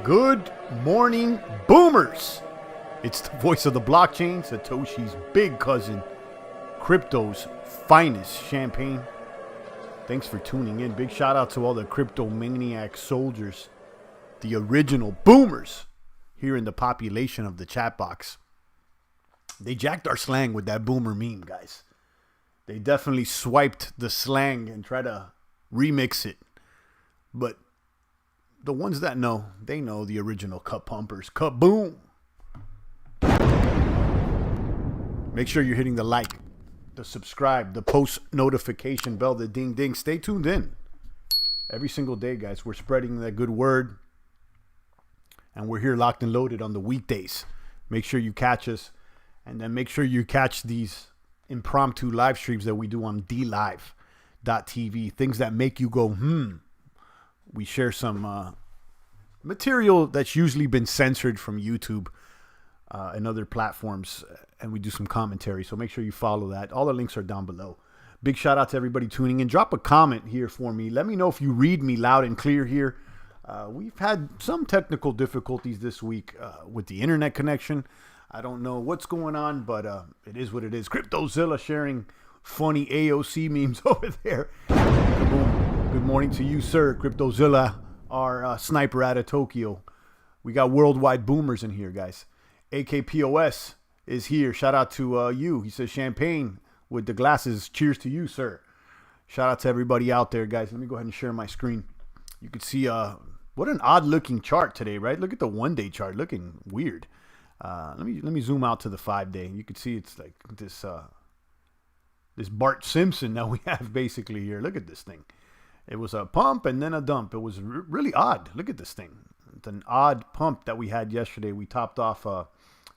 Good morning, boomers. It's the voice of the blockchain, Satoshi's big cousin, crypto's finest champagne. Thanks for tuning in. Big shout out to all the crypto maniac soldiers, the original boomers here in the population of the chat box. They jacked our slang with that boomer meme, guys. They definitely swiped the slang and tried to remix it. But the ones that know, they know the original cup pumpers. Kaboom! Make sure you're hitting the like, the subscribe, the post notification bell, the ding ding. Stay tuned in. Every single day, guys, we're spreading that good word. And we're here locked and loaded on the weekdays. Make sure you catch us. And then make sure you catch these impromptu live streams that we do on DLive.tv. Things that make you go, We share some material that's usually been censored from YouTube and other platforms, and we do some commentary. So make sure you follow that. All the links are down below. Big shout out to everybody tuning in. Drop a comment here for me. Let me know if you read me loud and clear here. We've had some technical difficulties this week with the internet connection. I don't know what's going on, but it is what it is. CryptoZilla sharing funny AOC memes over there. Boom. Good morning to you, sir. CryptoZilla, our sniper out of Tokyo. We got worldwide boomers in here, guys. AKPOS is here. Shout out to you. He says champagne with the glasses. Cheers to you, sir. Shout out to everybody out there, guys. Let me go ahead and share my screen. You can see what an odd looking chart today, right? Look at the 1 day chart, looking weird. Let me zoom out to the 5 day. You can see it's like this Bart Simpson that we have basically here. Look at this thing. It was a pump and then a dump. It was really odd. Look at this thing. It's an odd pump that we had yesterday. We topped off, I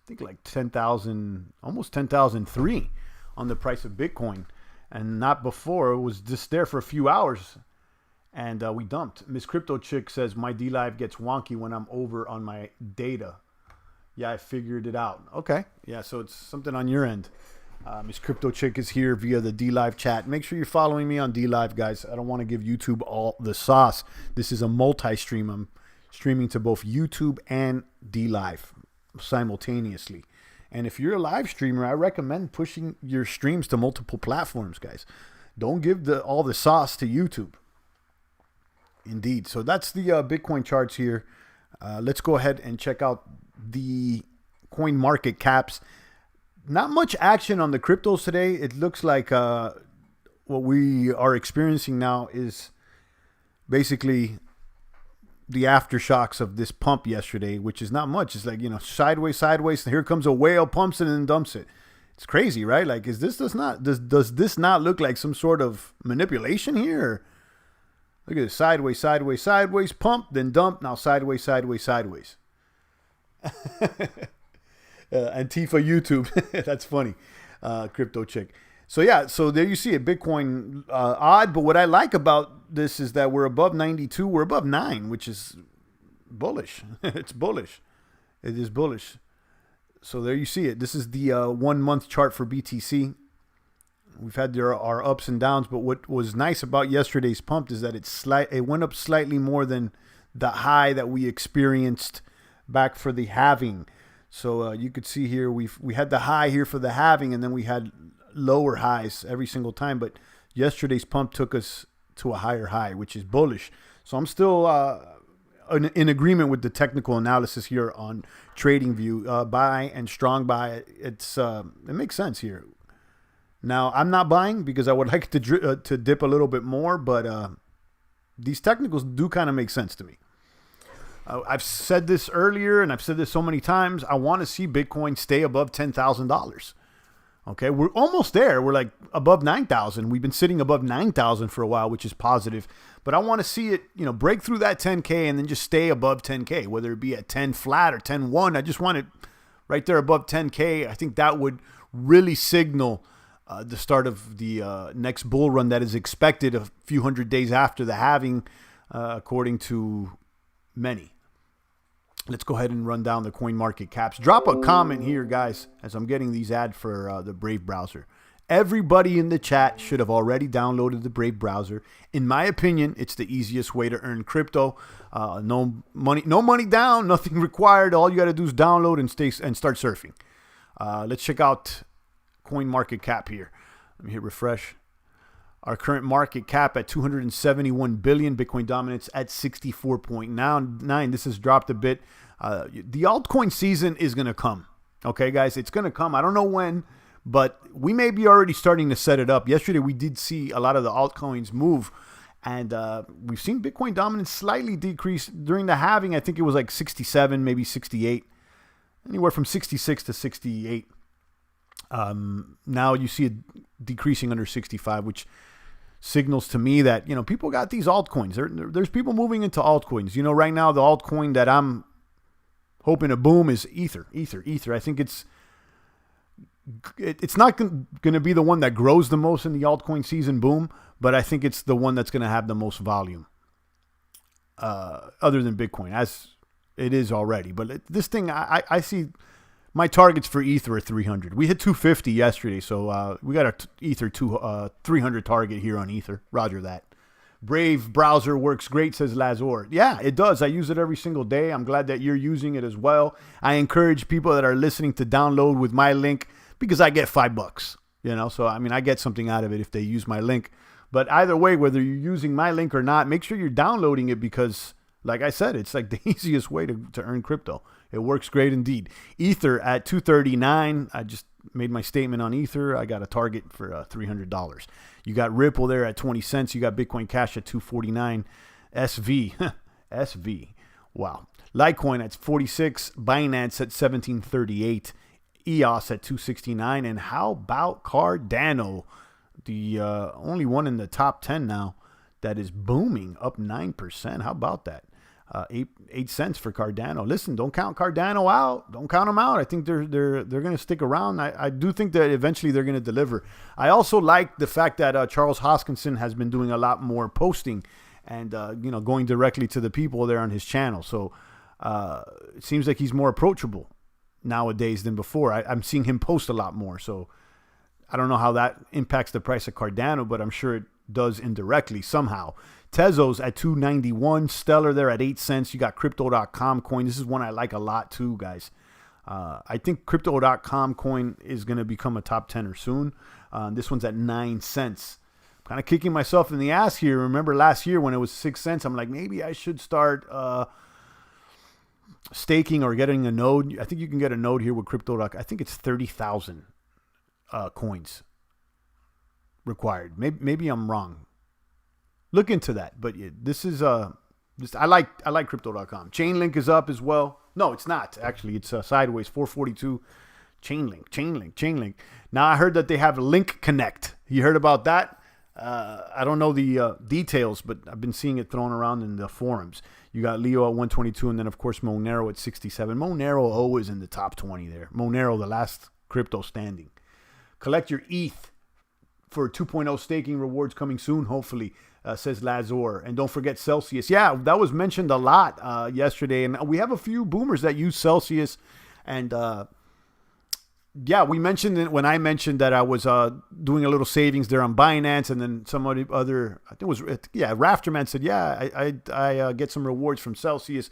think like 10,000, almost 10,003 on the price of Bitcoin. And not before. It was just there for a few hours. And we dumped. Miss Crypto Chick says, my DLive gets wonky when I'm over on my data. Yeah, I figured it out. Okay. Yeah, so it's something on your end. Miss Crypto Chick is here via the DLive chat. Make sure you're following me on DLive, guys. I don't want to give YouTube all the sauce. This is a multi-stream. I'm streaming to both YouTube and DLive simultaneously. And if you're a live streamer, I recommend pushing your streams to multiple platforms, guys. Don't give all the sauce to YouTube. Indeed. So that's the Bitcoin charts here. Let's go ahead and check out the coin market caps. Not much action on the cryptos today. It looks like what we are experiencing now is basically the aftershocks of this pump yesterday, which is not much. It's like, sideways. Here comes a whale, pumps it and dumps it. It's crazy, right? Like, does this not look like some sort of manipulation here? Look at this, sideways, pump, then dump, now sideways. Antifa YouTube. That's funny. Crypto Chick. So yeah, so there you see it. Bitcoin odd, but what I like about this is that we're above 92. We're above 9, which is bullish. It's bullish. It is bullish. So there you see it. This is the 1 month chart for BTC. We've had our ups and downs, but what was nice about yesterday's pump is that it went up slightly more than the high that we experienced back for the halving. So you could see here we had the high here for the halving, and then we had lower highs every single time. But yesterday's pump took us to a higher high, which is bullish. So I'm still in agreement with the technical analysis here on TradingView. Buy and strong buy. It makes sense here. Now I'm not buying because I would like to dip a little bit more, but these technicals do kind of make sense to me. I've said this earlier, and I've said this so many times. I want to see Bitcoin stay above $10,000. Okay, we're almost there. We're like above 9,000. We've been sitting above 9,000 for a while, which is positive. But I want to see it, break through that 10K and then just stay above 10K, whether it be at 10 flat or 10.1. I just want it right there above 10K. I think that would really signal the start of the next bull run that is expected a few hundred days after the halving, according to many. Let's go ahead and run down the coin market caps. Drop a comment here, guys, as I'm getting these ads for the Brave browser. Everybody in the chat should have already downloaded the Brave browser. In my opinion, it's the easiest way to earn crypto. No money down, nothing required. All you got to do is download and start surfing. Let's check out coin market cap here. Let me hit refresh. Our current market cap at 271 billion. Bitcoin dominance at 64.9. This has dropped a bit. The altcoin season is going to come. Okay, guys, it's going to come. I don't know when, but we may be already starting to set it up. Yesterday, we did see a lot of the altcoins move, and we've seen Bitcoin dominance slightly decrease during the halving. I think it was like 67, maybe 68, anywhere from 66 to 68. Now you see it decreasing under 65, which signals to me that, people got these altcoins. There's people moving into altcoins. Right now, the altcoin that I'm hoping to boom is Ether. I think it's not going to be the one that grows the most in the altcoin season boom, but I think it's the one that's going to have the most volume, other than Bitcoin, as it is already. But this thing, I see my targets for Ether are 300. We hit 250 yesterday, so we got a Ether 300 target here on Ether. Roger that. Brave browser works great, says Lazor. Yeah, it does. I use it every single day. I'm glad that you're using it as well. I encourage people that are listening to download with my link because I get $5, So, I get something out of it if they use my link. But either way, whether you're using my link or not, make sure you're downloading it because, like I said, it's like the easiest way to earn crypto. It works great indeed. Ether at 239. I just made my statement on Ether. I got a target for $300. You got Ripple there at 20 cents. You got Bitcoin Cash at 249. SV. Wow. Litecoin at 46. Binance at 1738. EOS at 269. And how about Cardano? The only one in the top 10 now that is booming, up 9%. How about that? 8 cents for Cardano. Listen, don't count Cardano out. Don't count them out. I think they're going to stick around. I do think that eventually they're going to deliver. I also like the fact that Charles Hoskinson has been doing a lot more posting and going directly to the people there on his channel. So it seems like he's more approachable nowadays than before. I'm seeing him post a lot more. So I don't know how that impacts the price of Cardano, but I'm sure it does indirectly somehow. Tezos at 291. Stellar there at 8 cents. You got Crypto.com coin. This is one I like a lot too, guys. I think Crypto.com coin is going to become a top 10er soon. This one's at 9 cents. Kind of kicking myself in the ass here. Remember last year when it was 6 cents, I'm like, maybe I should start staking or getting a node. I think you can get a node here with Crypto.com. I think it's 30,000 coins required. Maybe I'm wrong. Look into that. But this is I like Crypto.com. Chainlink is up as well. No, it's not. Actually, it's sideways. 442. Chainlink. Now I heard that they have Link Connect. You heard about that? I don't know the details, but I've been seeing it thrown around in the forums. You got Leo at 122, and then of course Monero at 67. Monero always in the top 20 there. Monero, the last crypto standing. Collect your ETH for 2.0 staking rewards coming soon, hopefully, says Lazor. And don't forget Celsius. Yeah, that was mentioned a lot yesterday. And we have a few boomers that use Celsius. And yeah, we mentioned it when I mentioned that I was doing a little savings there on Binance. And then somebody other, I think it was, Rafterman said, yeah, I get some rewards from Celsius.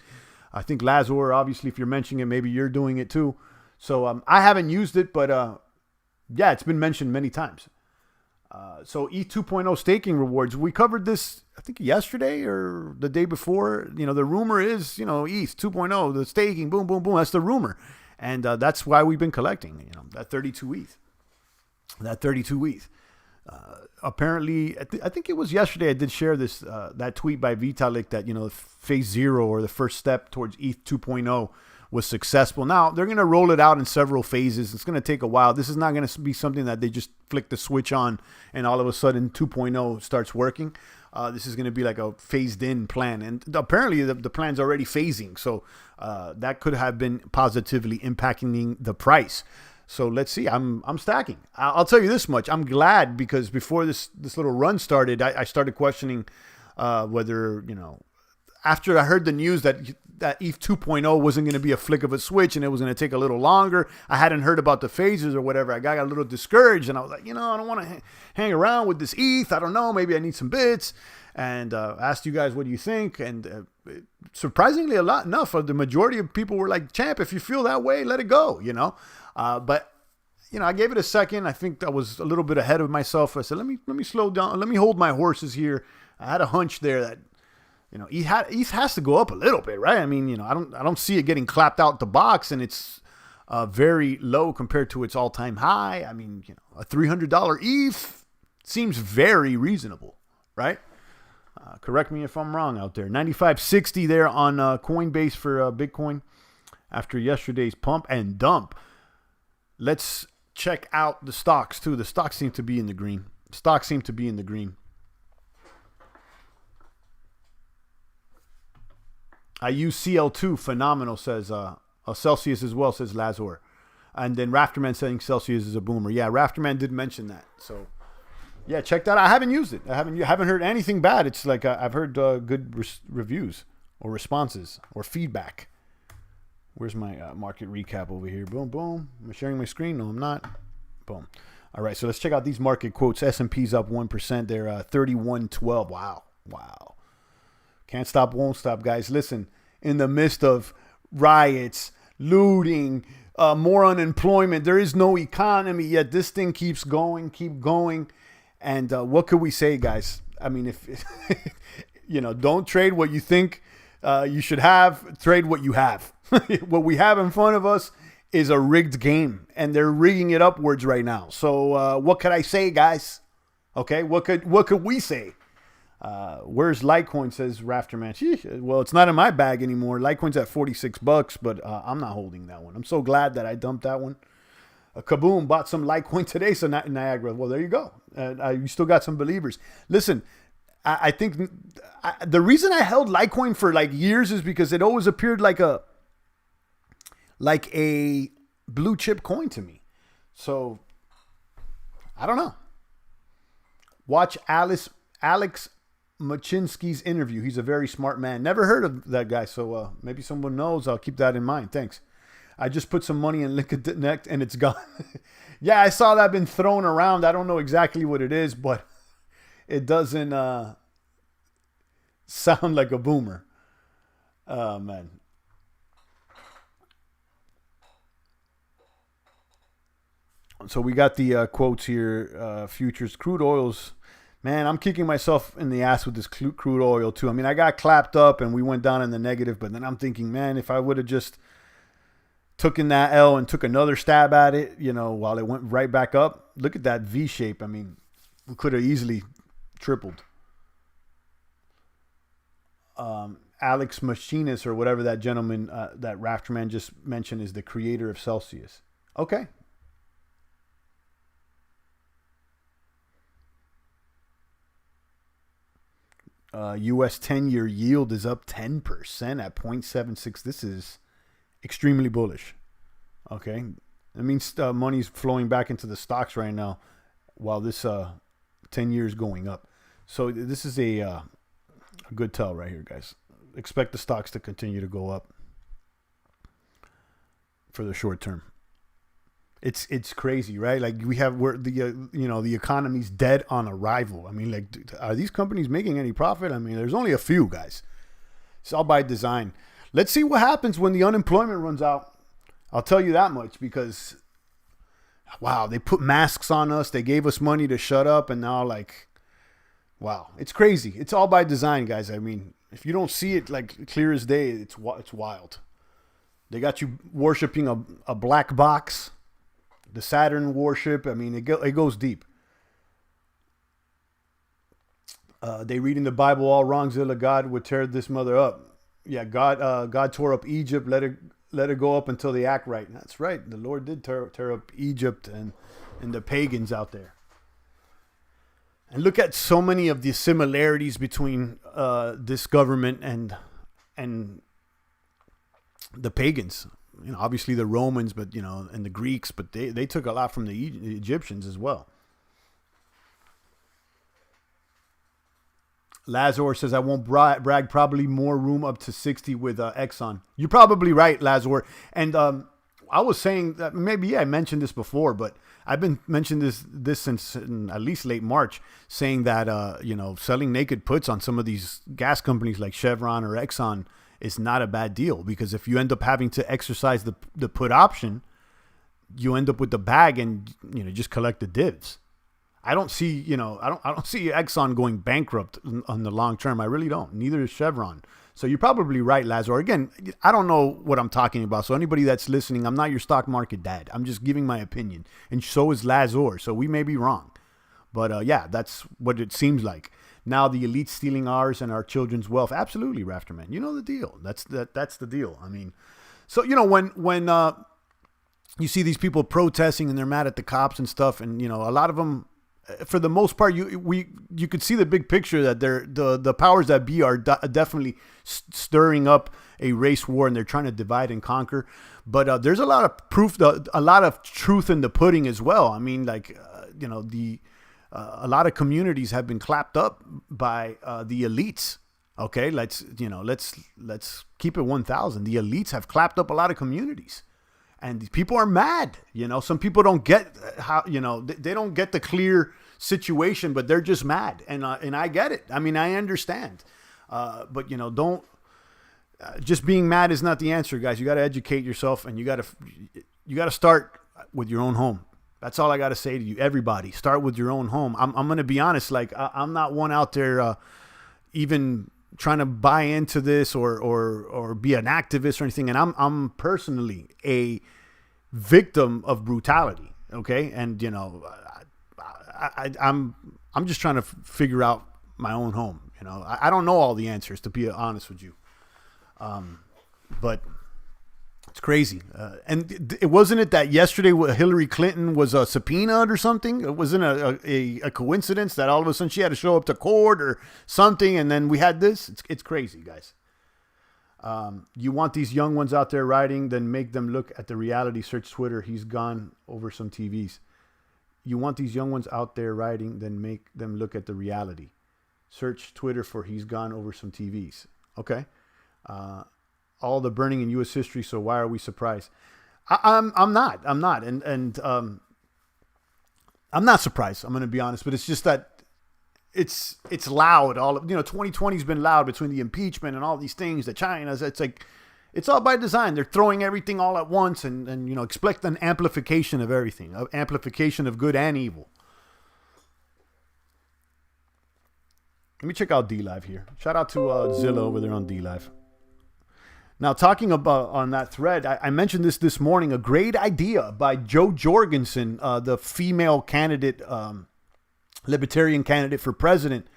I think Lazor, obviously, if you're mentioning it, maybe you're doing it too. So I haven't used it, but yeah, it's been mentioned many times. So ETH 2.0 staking rewards, we covered this, I think yesterday or the day before. The rumor is, ETH 2.0, the staking, boom, boom, boom. That's the rumor. And that's why we've been collecting, that 32 ETH. Apparently, I think it was yesterday I did share this, that tweet by Vitalik that, phase 0 or the first step towards ETH 2.0 was successful. Now, they're going to roll it out in several phases. It's going to take a while. This is not going to be something that they just flick the switch on and all of a sudden 2.0 starts working. This is going to be like a phased-in plan. And apparently, the plan's already phasing. So that could have been positively impacting the price. So let's see. I'm stacking. I'll tell you this much. I'm glad because before this little run started, I started questioning whether, after I heard the news that ETH 2.0 wasn't going to be a flick of a switch and it was going to take a little longer, I hadn't heard about the phases or whatever. I got a little discouraged, and I was like, I don't want to hang around with this ETH. I don't know. Maybe I need some bits. And asked you guys, what do you think? And surprisingly, enough of the majority of people were like, champ, if you feel that way, let it go, But I gave it a second. I think I was a little bit ahead of myself. I said, let me slow down. Let me hold my horses here. I had a hunch there that, ETH has to go up a little bit, right? I mean, I don't see it getting clapped out the box, and it's very low compared to its all-time high. I mean, a $300 ETH seems very reasonable, right? Correct me if I'm wrong out there. 95.60 there on Coinbase for Bitcoin after yesterday's pump and dump. Let's check out the stocks too. The stocks seem to be in the green. I use CL2, phenomenal, says Celsius as well, says Lazor. And then Rafterman saying Celsius is a boomer. Yeah, Rafterman did mention that. So, yeah, check that out. I haven't used it. I haven't heard anything bad. It's like I've heard good reviews or responses or feedback. Where's my market recap over here? Boom, boom. Am I sharing my screen? No, I'm not. Boom. All right, so let's check out these market quotes. S&P's up 1%. They're 31.12. Wow. Can't stop, won't stop, guys. Listen, in the midst of riots, looting, more unemployment, there is no economy, yet this thing keep going. And what could we say, guys? I mean, if don't trade what you think you should have, trade what you have. What we have in front of us is a rigged game, and they're rigging it upwards right now. So what could I say, guys? Okay, what could we say? Where's Litecoin, says Rafterman. Sheesh. Well, it's not in my bag anymore. Litecoin's at $46, but I'm not holding that one. I'm so glad that I dumped that one. Kaboom, bought some Litecoin today, so not Niagara. Well, there you go. You still got some believers. Listen, I think the reason I held Litecoin for like years is because it always appeared like a blue chip coin to me. So I don't know. Watch Alex Machinsky's interview. He's a very smart man. Never heard of that guy, so maybe someone knows. I'll keep that in mind. Thanks. I just put some money in Liquid Connect and it's gone. Yeah, I saw that been thrown around. I don't know exactly what it is, but it doesn't sound like a boomer. Oh, man. So we got the quotes here. Futures, crude oils. Man, I'm kicking myself in the ass with this crude oil too. I mean, I got clapped up and we went down in the negative, but then I'm thinking, man, if I would have just taken that L and took another stab at it, while it went right back up, look at that V shape. I mean, we could have easily tripled. Alex Machinist, or whatever that gentleman that Rafterman just mentioned, is the creator of Celsius. Okay. U.S. 10-year yield is up 10% at 0.76. This is extremely bullish. Okay. That means money's flowing back into the stocks right now while this 10 years going up. So this is a good tell right here, guys. Expect the stocks to continue to go up for the short term. It's crazy, right? Like the economy's dead on arrival. I mean, like, are these companies making any profit? I mean, there's only a few, guys. It's all by design. Let's see what happens when the unemployment runs out. I'll tell you that much, because wow, they put masks on us. They gave us money to shut up, and now wow, it's crazy. It's all by design, guys. I mean, if you don't see it like clear as day, it's wild. They got you worshiping a black box. The Saturn worship, I mean, it goes deep. They read in the Bible, all wrongs Zilla God would tear this mother up. Yeah, God tore up Egypt, let it go up until they act right. That's right. The Lord did tear up Egypt and the pagans out there. And look at so many of the similarities between this government and the pagans. Obviously the Romans, but and the Greeks, but they took a lot from the Egyptians as well. Lazor says, I won't brag, probably more room up to 60 with Exxon. You're probably right, Lazor. And I was saying that maybe I mentioned this before, but I've been mentioning this since at least late March, saying that, selling naked puts on some of these gas companies like Chevron or Exxon is not a bad deal, because if you end up having to exercise the put option, you end up with the bag and, just collect the divs. I don't see, I don't see Exxon going bankrupt on the long term. I really don't. Neither is Chevron. So you're probably right, Lazar. Again, I don't know what I'm talking about. So anybody that's listening, I'm not your stock market dad. I'm just giving my opinion. And so is Lazar. So we may be wrong. But yeah, that's what it seems like. Now the elite stealing ours and our children's wealth. Absolutely, Rafterman. You know the deal. That's the deal. I mean, so, when you see these people protesting and they're mad at the cops and stuff, and, a lot of them, for the most part, you could see the big picture that the powers that be are definitely stirring up a race war, and they're trying to divide and conquer. But there's a lot of proof, a lot of truth in the pudding as well. I mean, a lot of communities have been clapped up by the elites. Okay, let's keep it 1,000. The elites have clapped up a lot of communities. And people are mad, Some people don't get how, they don't get the clear situation, but they're just mad, and I get it. I mean, I understand, but don't. Just being mad is not the answer, guys. You got to educate yourself, and you got to start with your own home. That's all I got to say to you, everybody. Start with your own home. I'm going to be honest. Like, I'm not one out there even trying to buy into this or be an activist or anything. And I'm personally a victim of brutality. Okay. And, I'm just trying to figure out my own home. I don't know all the answers, to be honest with you. But it's crazy. And it wasn't it that yesterday Hillary Clinton was subpoenaed or something? It wasn't a coincidence that all of a sudden she had to show up to court or something, and then we had this. It's crazy, guys. You want these young ones out there riding, then make them look at the reality. Search Twitter. He's gone over some TVs. You want these young ones out there riding, then make them look at the reality. Search Twitter for he's gone over some TVs. Okay. All the burning in U.S. history. So why are we surprised? I'm not. And I'm not surprised. I'm going to be honest, but it's just that it's loud. 2020 has been loud between the impeachment and all these things that China's. It's like, it's all by design. They're throwing everything all at once and expect an amplification of everything, an amplification of good and evil. Let me check out D-Live here. Shout out to Zilla over there on D-Live. Now, talking about on that thread, I mentioned this morning, a great idea by Jo Jorgensen, the female candidate, libertarian candidate for president.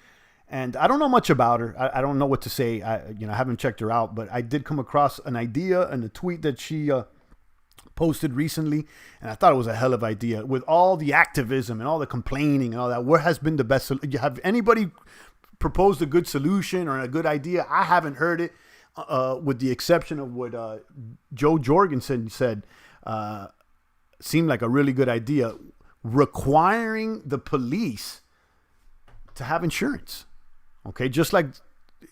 And I don't know much about her. I don't know what to say. I haven't checked her out, but I did come across an idea and a tweet that she posted recently, and I thought it was a hell of an idea. With all the activism and all the complaining and all that, what has been the best? Have anybody proposed a good solution or a good idea? I haven't heard it. With the exception of what Jo Jorgensen said, seemed like a really good idea, requiring the police to have insurance. Okay, just like,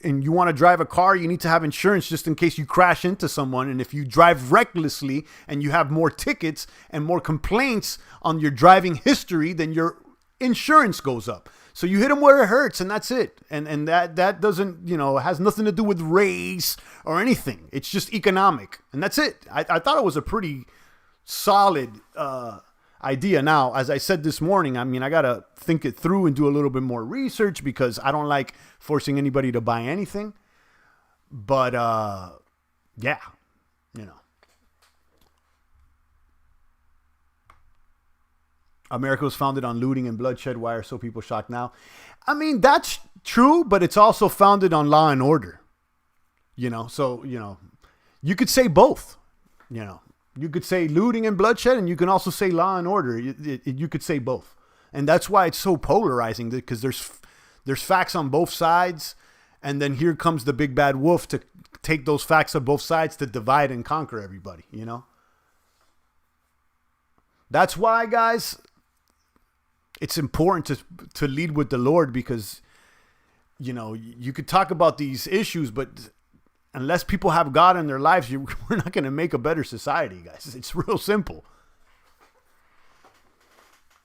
and you want to drive a car, you need to have insurance just in case you crash into someone. And if you drive recklessly and you have more tickets and more complaints on your driving history, then your insurance goes up. So you hit them where it hurts, and that's it. And that doesn't, has nothing to do with race or anything. It's just economic, and that's it. I thought it was a pretty solid idea. Now, as I said this morning, I mean, I got to think it through and do a little bit more research because I don't like forcing anybody to buy anything. But, yeah, America was founded on looting and bloodshed. Why are so people shocked now? I mean, that's true, but it's also founded on law and order. So, you could say both. You could say looting and bloodshed, and you can also say law and order. You could say both. And that's why it's so polarizing, because there's facts on both sides, and then here comes the big bad wolf to take those facts on both sides to divide and conquer everybody, That's why, guys, it's important to lead with the Lord, because you know, you could talk about these issues, but unless people have God in their lives, we're not going to make a better society, guys. It's real simple.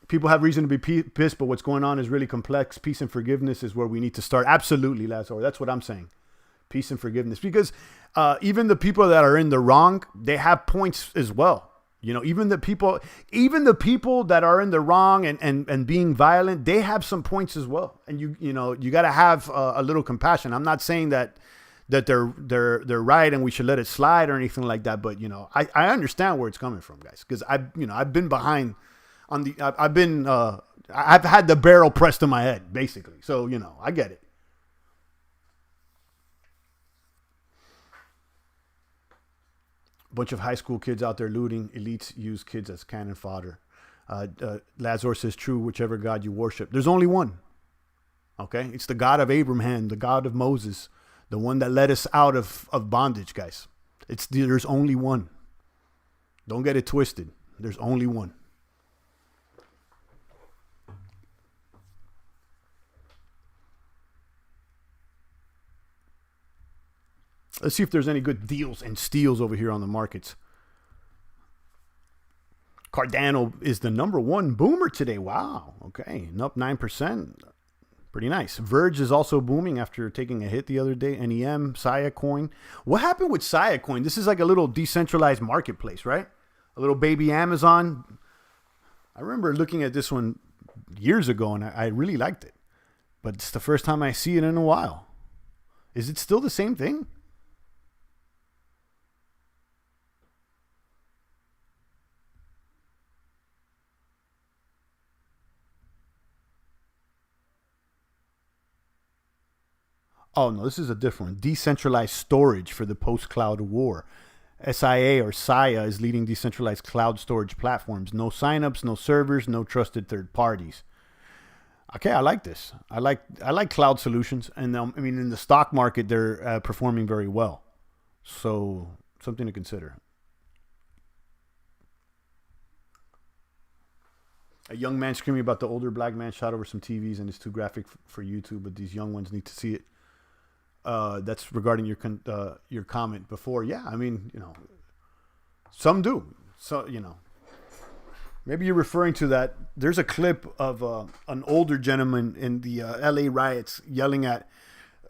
People have reason to be pissed, but what's going on is really complex. Peace and forgiveness is where we need to start. Absolutely, Lazaro. That's what I'm saying. Peace and forgiveness. Because even the people that are in the wrong, they have points as well. You know, even the people that are in the wrong and being violent, they have some points as well. And you got to have a little compassion. I'm not saying that they're right and we should let it slide or anything like that. But, you know, I understand where it's coming from, guys, because I've been behind I've had the barrel pressed to my head, basically. So, you know, I get it. Bunch of high school kids out there looting. Elites use kids as cannon fodder. Lazarus says, true, whichever God you worship. There's only one. Okay? It's the God of Abraham, the God of Moses, the one that led us out of bondage, guys. There's only one. Don't get it twisted. There's only one. Let's see if there's any good deals and steals over here on the markets. Cardano is the number one boomer today. Wow. Okay. And up 9%. Pretty nice. Verge is also booming after taking a hit the other day. NEM, Sia Coin. What happened with Sia Coin? This is like a little decentralized marketplace, right? A little baby Amazon. I remember looking at this one years ago and I really liked it. But it's the first time I see it in a while. Is it still the same thing? Oh, no, this is a different one. Decentralized storage for the post-cloud war. SIA or SIA is leading decentralized cloud storage platforms. No signups, no servers, no trusted third parties. Okay, I like this. I like cloud solutions. And I mean, in the stock market, they're performing very well. So something to consider. A young man screaming about the older black man shot over some TVs and it's too graphic for YouTube, but these young ones need to see it. That's regarding your comment before. Yeah, I mean, you know, some do. So, you know, maybe you're referring to that. There's a clip of an older gentleman in the LA riots yelling at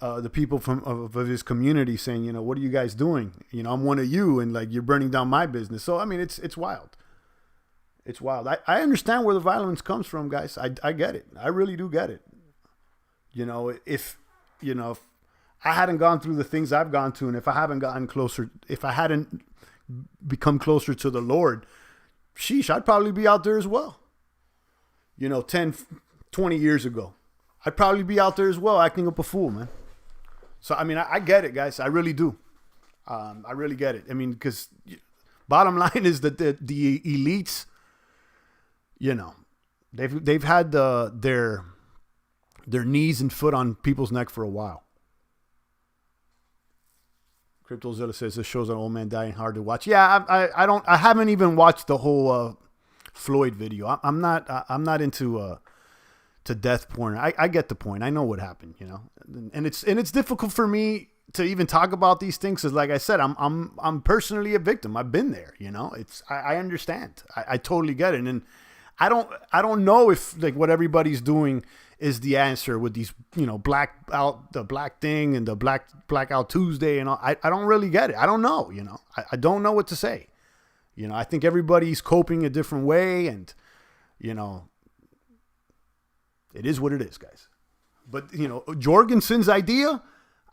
the people of his community saying, you know, what are you guys doing? You know, I'm one of you and like you're burning down my business. So, I mean, it's wild. It's wild. I understand where the violence comes from, guys. I get it. I really do get it. You know, if I hadn't gone through the things I've gone through, and if I hadn't become closer to the Lord, sheesh, I'd probably be out there as well. You know, 10, 20 years ago. I'd probably be out there as well acting up a fool, man. So, I mean, I get it, guys. I really do. I really get it. I mean, because bottom line is that the elites, you know, they've had their knees and foot on people's neck for a while. CryptoZilla says this shows an old man dying hard to watch. Yeah, I haven't even watched the whole Floyd video. I'm not into to death porn. I get the point. I know what happened, you know, and it's difficult for me to even talk about these things because, like I said, I'm personally a victim. I've been there, you know. I understand. I totally get it, and I don't know if like what everybody's doing is the answer with these, you know, the black thing and the blackout Tuesday and all. I don't really get it. I don't know, you know. I don't know what to say. You know, I think everybody's coping a different way, and you know, it is what it is, guys. But you know, Jorgensen's idea,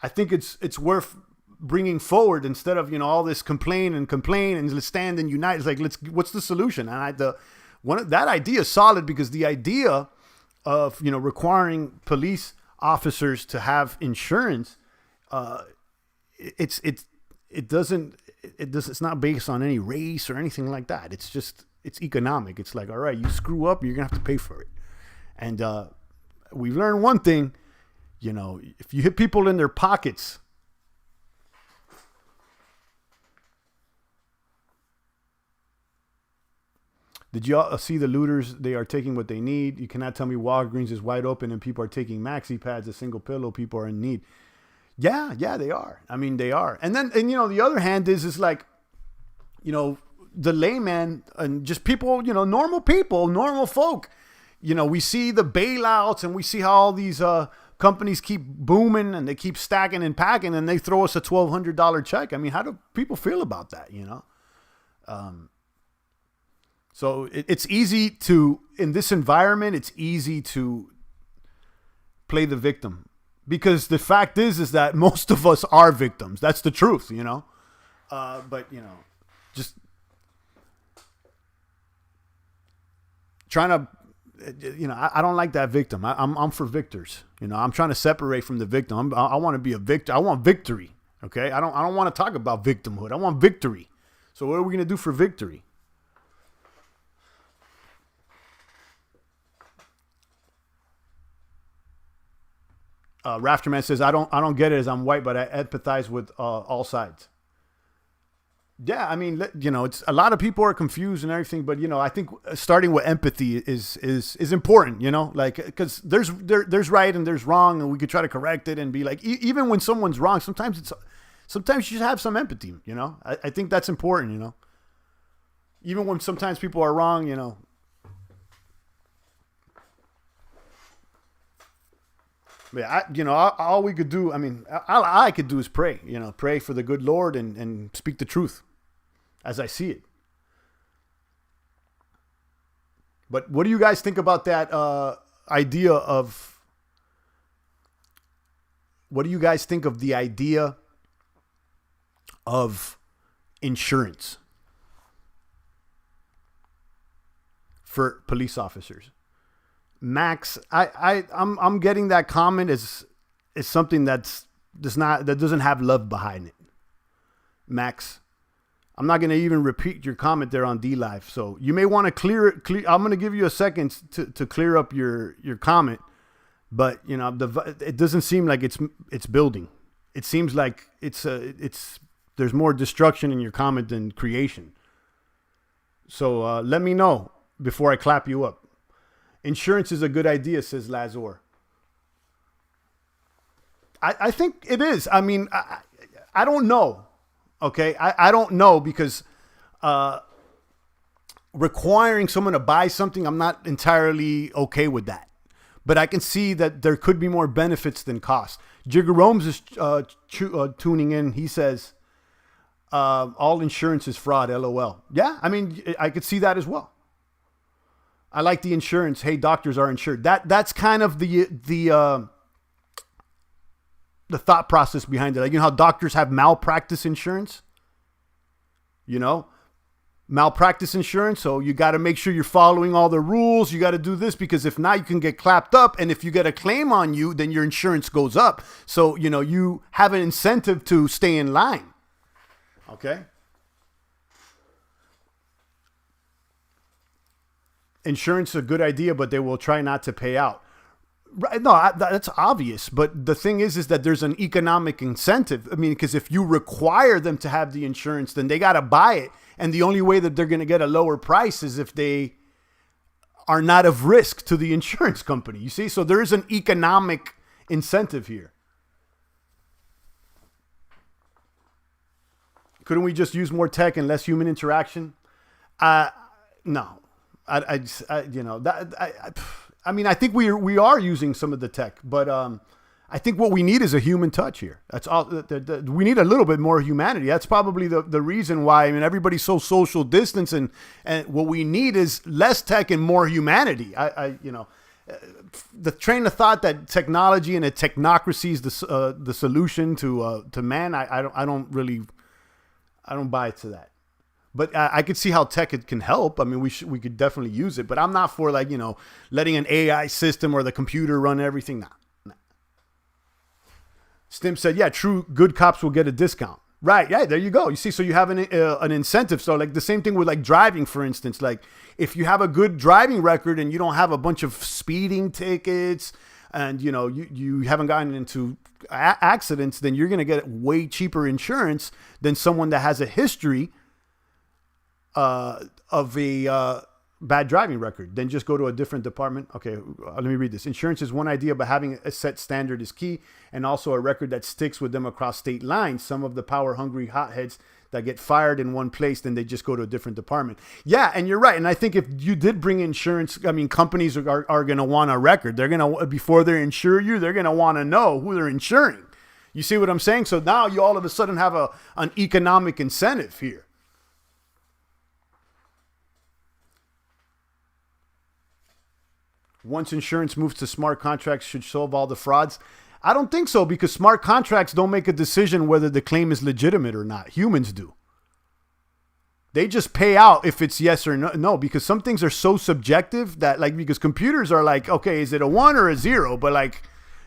I think it's worth bringing forward instead of, you know, all this complain and let's stand and unite. It's like, what's the solution? And that idea is solid because the idea of, you know, requiring police officers to have insurance, it's not based on any race or anything like that. It's economic. It's like, all right, you screw up, you're gonna have to pay for it. And we've learned one thing, you know, if you hit people in their pockets, Did you all see the looters? They are taking what they need. You cannot tell me Walgreens is wide open and people are taking maxi pads, a single pillow. People are in need. Yeah, they are. I mean, they are. And then, the other hand is like, the layman and just people, normal people, normal folk. We see the bailouts and we see how all these companies keep booming and they keep stacking and packing and they throw us a $1,200 check. I mean, how do people feel about that, So it's easy to, in this environment, it's easy to play the victim because the fact is that most of us are victims. That's the truth, but just trying to, I don't like that victim. I'm for victors. I'm trying to separate from the victim. I want to be a victor. I want victory. Okay. I don't want to talk about victimhood. I want victory. So what are we going to do for victory? Rafterman says, I don't get it as I'm white, but I empathize with all sides. Yeah, I mean, it's a lot of people are confused and everything, but I think starting with empathy is important, like because there's right and there's wrong, and we could try to correct it and be like, even when someone's wrong, sometimes you should have some empathy, I think that's important, even when sometimes people are wrong, Yeah, all we could do, I mean, all I could do is pray, pray for the good Lord and speak the truth as I see it. But what do you guys think about that idea of, what do you guys think of the idea of insurance for police officers? Max, I'm getting that comment is something that doesn't have love behind it. Max, I'm not going to even repeat your comment there on D Live, so you may want to clear. I'm going to give you a second to clear up your comment, but it doesn't seem like it's building. It seems like there's more destruction in your comment than creation. So let me know before I clap you up. Insurance is a good idea, says Lazor. I think it is. I mean, I don't know. Okay. I don't know because requiring someone to buy something, I'm not entirely okay with that. But I can see that there could be more benefits than cost. Jigger Romes is tuning in. He says, all insurance is fraud, LOL. Yeah, I mean, I could see that as well. I like the insurance. Hey, doctors are insured. That's kind of the thought process behind it. Like, how doctors have malpractice insurance. Malpractice insurance. So you got to make sure you're following all the rules. You got to do this because if not, you can get clapped up. And if you get a claim on you, then your insurance goes up. So, you have an incentive to stay in line. Okay. Insurance is a good idea, but they will try not to pay out. Right? No, that's obvious. But the thing is that there's an economic incentive. I mean, because if you require them to have the insurance, then they got to buy it. And the only way that they're going to get a lower price is if they are not of risk to the insurance company. You see? So there is an economic incentive here. Couldn't we just use more tech and less human interaction? No. I mean, I think we are using some of the tech, but I think what we need is a human touch here. That's all. We need a little bit more humanity. That's probably the reason why. I mean, everybody's so social distance, and what we need is less tech and more humanity. The train of thought that technology and a technocracy is the solution to man. I don't buy into that. But I could see how tech can help. I mean, we could definitely use it. But I'm not for letting an AI system or the computer run everything. Nah. Stim said, yeah, true good cops will get a discount. Right. Yeah, there you go. You see, so you have an incentive. So like the same thing with driving, for instance. Like if you have a good driving record and you don't have a bunch of speeding tickets and, you haven't gotten into accidents, then you're going to get way cheaper insurance than someone that has a history of a bad driving record, then just go to a different department. Okay, let me read this. Insurance is one idea, but having a set standard is key, and also a record that sticks with them across state lines. Some of the power-hungry hotheads that get fired in one place, then they just go to a different department. Yeah, and you're right. And I think if you did bring insurance, I mean, companies are going to want a record. They're going to, before they insure you, they're going to want to know who they're insuring. You see what I'm saying? So now you all of a sudden have an economic incentive here. Once insurance moves to smart contracts, should solve all the frauds. I don't think so, because smart contracts don't make a decision whether the claim is legitimate or not. Humans do. They just pay out if it's yes or no, because some things are so subjective that, like, because computers are like, okay, is it a 1 or a 0? But, like,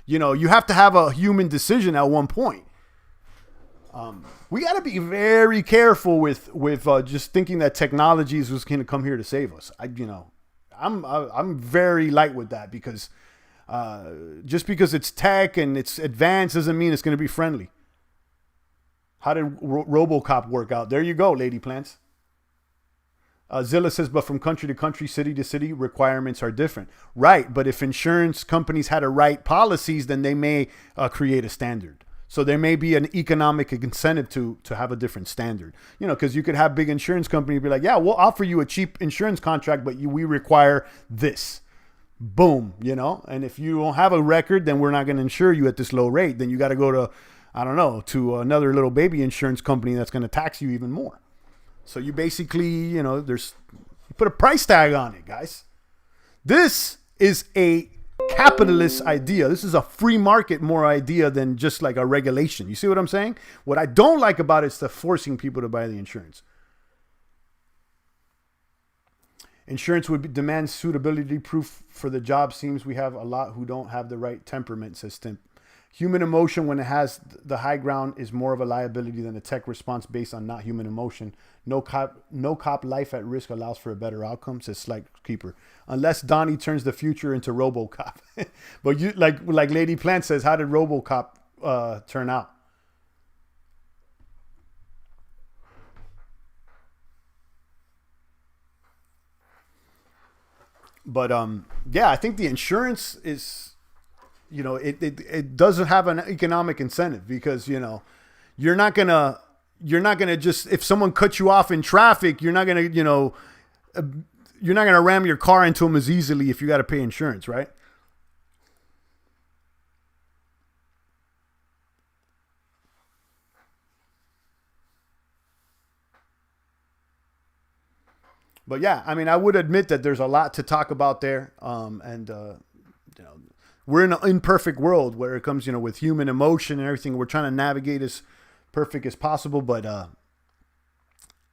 you know, you have to have a human decision at one point. We got to be very careful with just thinking that technology is just going to come here to save us. I'm very light with that, because just because it's tech and it's advanced doesn't mean it's going to be friendly. How did RoboCop work out? There you go, Lady Plants. Zilla says, but from country to country, city to city, requirements are different. Right, but if insurance companies had to write policies, then they may create a standard. So there may be an economic incentive to have a different standard. You know, because you could have big insurance companies be like, yeah, we'll offer you a cheap insurance contract, but we require this. Boom, you know. And if you don't have a record, then we're not going to insure you at this low rate. Then you got to go to, I don't know, to another little baby insurance company that's going to tax you even more. So you basically, you know, you put a price tag on it, guys. This is a capitalist idea. This is a free market more idea than just like a regulation. You see what I'm saying? What I don't like about it is the forcing people to buy the insurance. Insurance would demand suitability proof for the job. Seems we have a lot who don't have the right temperament, says Tim. Human emotion, when it has the high ground, is more of a liability than a tech response based on not human emotion. No cop life at risk allows for a better outcome, says Slight Keeper. Unless Donnie turns the future into RoboCop. But you like Lady Plant says, how did RoboCop turn out? But yeah, I think the insurance is, you know, it doesn't have an economic incentive, because, you know, you're not gonna just, if someone cuts you off in traffic, you're not gonna, you know, you're not gonna ram your car into them as easily if you got to pay insurance, right? But yeah, I mean, I would admit that there's a lot to talk about there, and you know, we're in an imperfect world where it comes, you know, with human emotion and everything. We're trying to navigate as perfect as possible, but I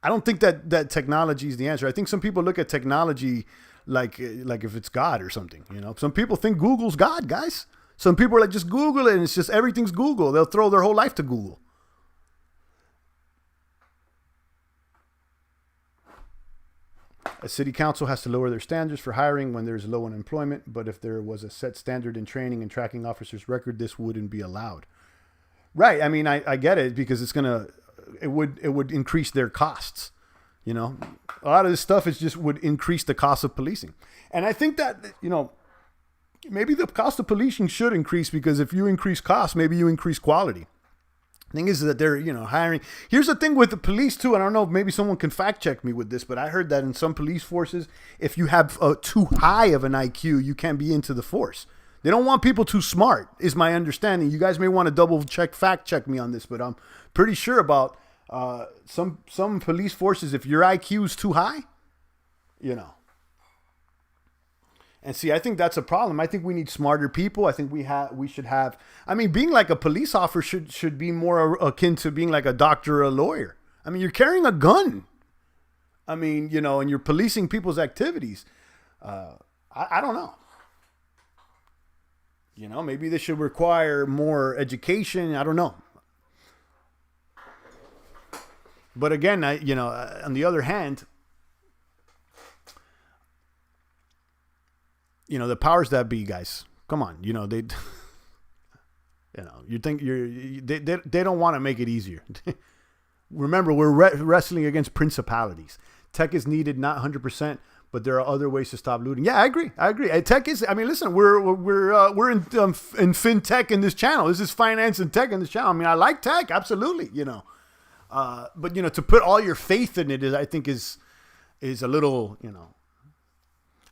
don't think that technology is the answer. I think some people look at technology like if it's God or something. You know, some people think Google's God, guys. Some people are like, just Google it, and it's just everything's Google. They'll throw their whole life to Google. A city council has to lower their standards for hiring when there's low unemployment, but if there was a set standard in training and tracking officers' record, this wouldn't be allowed. Right. I mean, I get it, because it would increase their costs. You know, a lot of this stuff would increase the cost of policing. And I think that, you know, maybe the cost of policing should increase, because if you increase costs, maybe you increase quality. The thing is that they're, you know, hiring. Here's the thing with the police too. I don't know, maybe someone can fact check me with this, but I heard that in some police forces, if you have too high of an IQ, you can't be into the force. They don't want people too smart, is my understanding. You guys may want to fact check me on this, but I'm pretty sure about some police forces, if your IQ is too high, you know. And see, I think that's a problem. I think we need smarter people. I think we should have. I mean, being like a police officer should be more akin to being like a doctor or a lawyer. I mean, you're carrying a gun. I mean, you know, and you're policing people's activities. I don't know. You know, maybe they should require more education. I don't know. But again, on the other hand, you know, the powers that be, guys, come on, you know, they don't want to make it easier. Remember, we're wrestling against principalities. Tech is needed, not 100%, but there are other ways to stop looting. Yeah, I agree. Tech is. I mean, listen, we're in fintech in this channel. This is finance and tech in this channel. I mean, I like tech, absolutely. But to put all your faith in it I think is a little.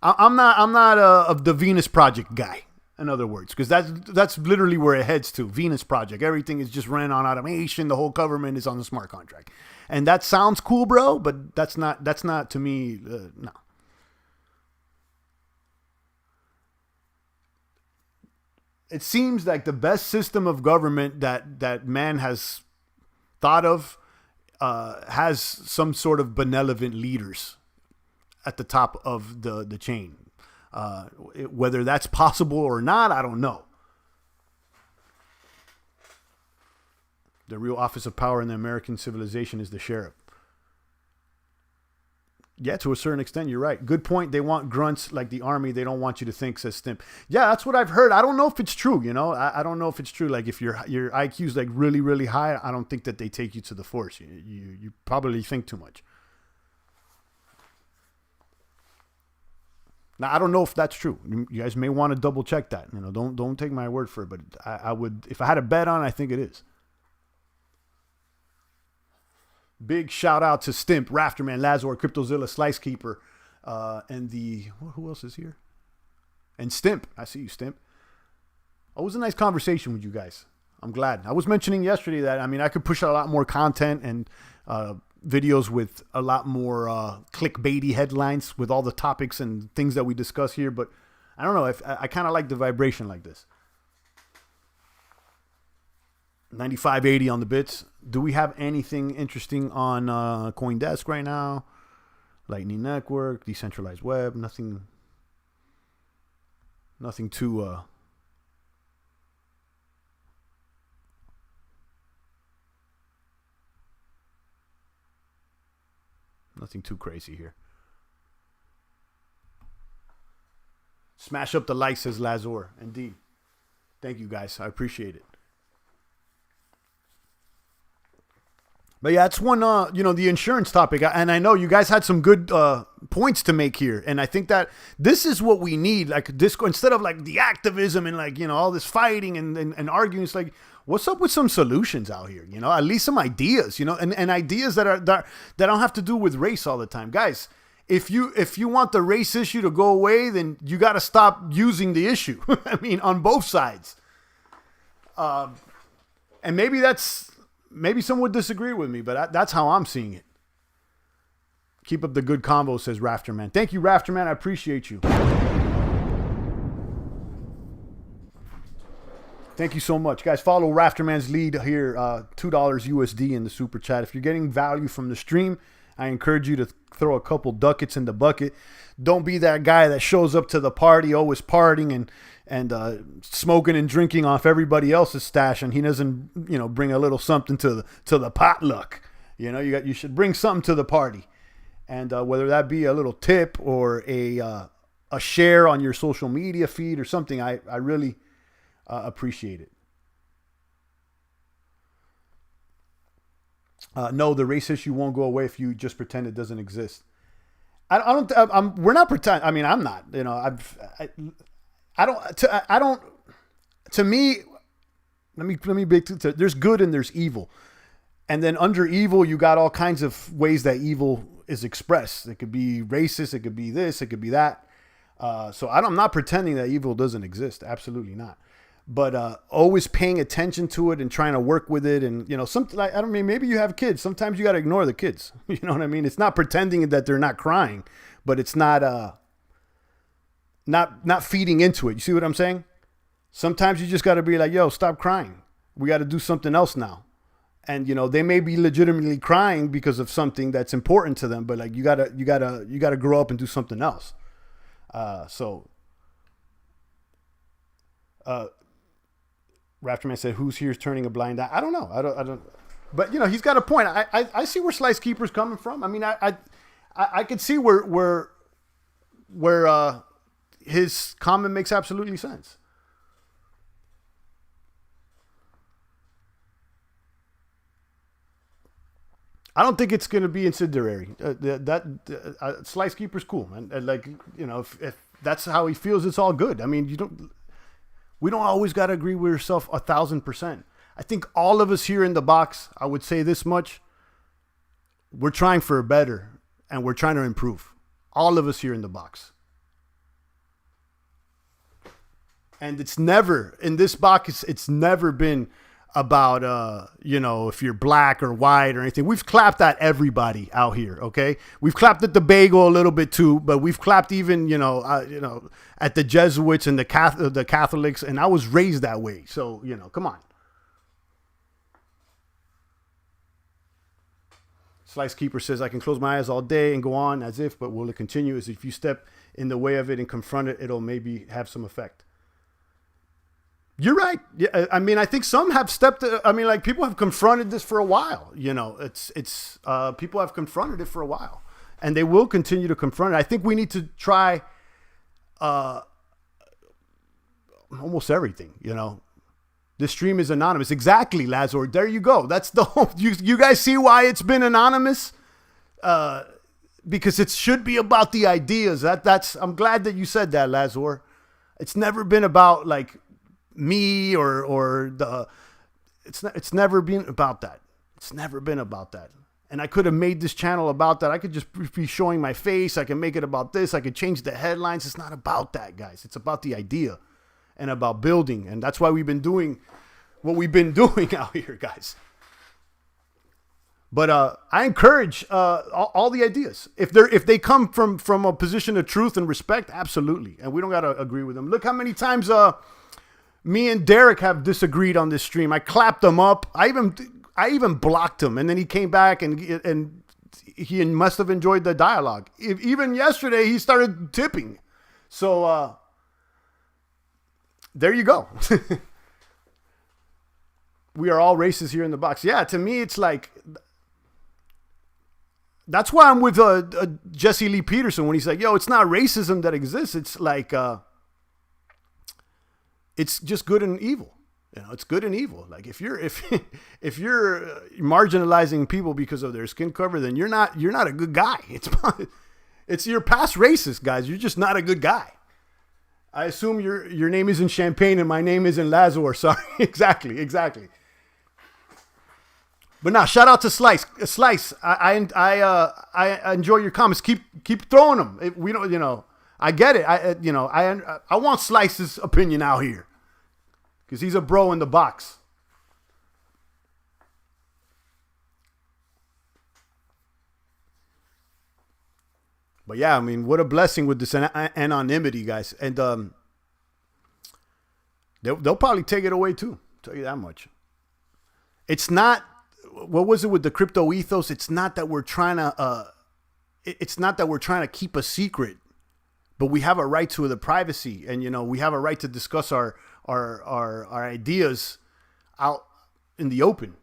I'm not the Venus Project guy. In other words, because that's literally where it heads to. Venus Project. Everything is just ran on automation. The whole government is on the smart contract, and that sounds cool, bro. But that's not to me. No. It seems like the best system of government that man has thought of has some sort of benevolent leaders at the top of the chain. Whether that's possible or not, I don't know. The real office of power in the American civilization is the sheriff. Yeah, to a certain extent, you're right. Good point. They want grunts like the army. They don't want you to think, says Stimp. Yeah, that's what I've heard. I don't know if it's true, I don't know if it's true. Like if your IQ is like really, really high, I don't think that they take you to the force. You probably think too much. Now, I don't know if that's true. You guys may want to double check that. Don't take my word for it, but I would, if I had a bet on, I think it is. Big shout out to Stimp, Rafterman, Lazor, Cryptozilla, Slicekeeper, and who else is here? And Stimp. I see you, Stimp. It was a nice conversation with you guys. I'm glad. I was mentioning yesterday that, I could push out a lot more content and videos with a lot more clickbaity headlines with all the topics and things that we discuss here, but I don't know. I kind of like the vibration like this. 9580 on the bits. Do we have anything interesting on CoinDesk right now? Lightning Network, decentralized web, nothing too nothing too crazy here. Smash up the like, says Lazor. Indeed. Thank you, guys. I appreciate it. But yeah, it's one, the insurance topic. And I know you guys had some good points to make here. And I think that this is what we need. Like this, instead of like the activism and like, all this fighting and arguing, it's like, what's up with some solutions out here? At least some ideas, and ideas that don't have to do with race all the time. Guys, if you want the race issue to go away, then you got to stop using the issue. On both sides. And maybe some would disagree with me, but that's how I'm seeing it. Keep up the good combo, says Rafterman. Thank you, Rafterman. I appreciate you. Thank you so much. Guys, follow Rafterman's lead here. $2 USD in the super chat. If you're getting value from the stream, I encourage you to throw a couple ducats in the bucket. Don't be that guy that shows up to the party, always partying and smoking and drinking off everybody else's stash, and he doesn't, bring a little something to the potluck. You should bring something to the party, and whether that be a little tip or a share on your social media feed or something, I really appreciate it. No, the race issue won't go away if you just pretend it doesn't exist. We're not pretending. I'm not. To me, let me there's good and there's evil. And then under evil, you got all kinds of ways that evil is expressed. It could be racist. It could be this. It could be that. So I'm not pretending that evil doesn't exist. Absolutely not. But always paying attention to it and trying to work with it. And, maybe you have kids. Sometimes you got to ignore the kids. You know what I mean? It's not pretending that they're not crying, but it's not feeding into it. You see what I'm saying? Sometimes you just got to be like, yo, stop crying. We got to do something else now. And, they may be legitimately crying because of something that's important to them, but like, you gotta grow up and do something else. Rafterman said, who's here is turning a blind eye? I don't know. I don't, but he's got a point. I see where Slicekeeper's coming from. I could see where his comment makes absolutely sense. I don't think it's going to be incendiary. Slice Keeper's cool, man. Like, you know, if that's how he feels, it's all good. I mean, we don't always got to agree with yourself 1,000%. I think all of us here in the box, I would say this much, we're trying for better and we're trying to improve. All of us here in the box. And it's never, in this box, it's never been about, you know, if you're black or white or anything. We've clapped at everybody out here, okay? We've clapped at the bagel a little bit too, but we've clapped even, you know, at the Jesuits and the Catholics, and I was raised that way. So, you know, come on. Slice Keeper says, I can close my eyes all day and go on as if, but will it continue? As if you step in the way of it and confront it, it'll maybe have some effect. You're right. Yeah, I mean, I think some have stepped. I mean, like people have confronted this for a while. You know, it's people have confronted it for a while, and they will continue to confront it. I think we need to try almost everything. You know, this stream is anonymous. Exactly, Lazor. There you go. That's the whole. You guys see why it's been anonymous? Because it should be about the ideas. That's. I'm glad that you said that, Lazor. It's never been about like me or the it's never been about that. It's never been about that. And I could have made this channel about that. I could just be showing my face. I can make it about this. I could change the headlines. It's not about that, guys. It's about the idea and about building. And that's why we've been doing what we've been doing out here, guys. But I encourage all the ideas. If they come from a position of truth and respect, absolutely. And we don't got to agree with them. Look how many times me and Derek have disagreed on this stream. I clapped him up. I even blocked him, and then he came back and he must have enjoyed the dialogue. Even yesterday, he started tipping. So there you go. We are all racist here in the box. Yeah, to me, it's like that's why I'm with Jesse Lee Peterson when he's like, "Yo, it's not racism that exists. It's like." It's just good and evil. You know, it's good and evil. Like if you're marginalizing people because of their skin color, then you're not a good guy. It's you're past racist, guys. You're just not a good guy. I assume your name isn't Champagne and my name isn't Lazor. Sorry. Exactly. But now, shout out to Slice. Slice, I enjoy your comments. Keep throwing them. We don't, you know, I get it. I want Slice's opinion out here because he's a bro in the box. But yeah, I mean, what a blessing with this anonymity, guys. And they'll probably take it away too. I'll tell you that much. It's not. What was it with the crypto ethos? It's not that we're trying to. It's not that we're trying to keep a secret, but we have a right to the privacy, and you know we have a right to discuss our ideas out in the open.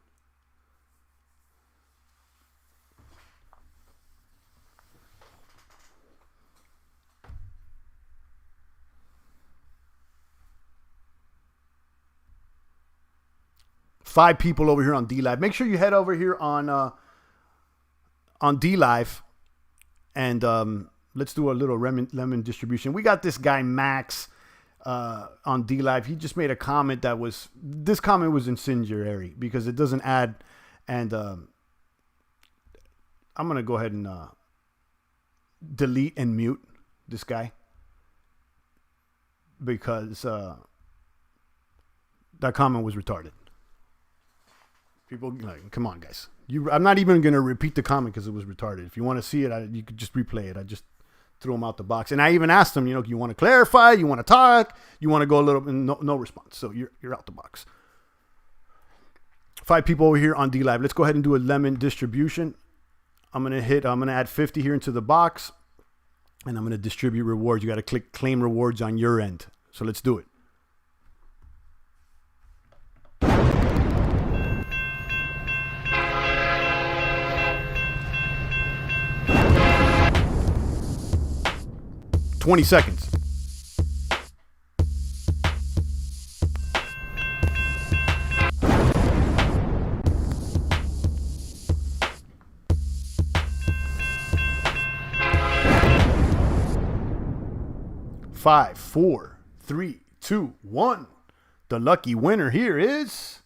Five people over here on D Live. Make sure you head over here on D Live, and let's do a little lemon distribution. We got this guy Max on D Live. He just made a comment this comment was incendiary because it doesn't add. And I'm gonna go ahead and delete and mute this guy because that comment was retarded. People like, come on, guys. I'm not even going to repeat the comment because it was retarded. If you want to see it, you could just replay it. I just threw him out the box. And I even asked him, you want to clarify? You want to talk? You want to go a little bit? No response. So you're out the box. 5 people over here on D Live. Let's go ahead and do a lemon distribution. I'm going to add 50 here into the box. And I'm going to distribute rewards. You got to click claim rewards on your end. So let's do it. $20 seconds. 5, 4, 3, 2, 1. The lucky winner here is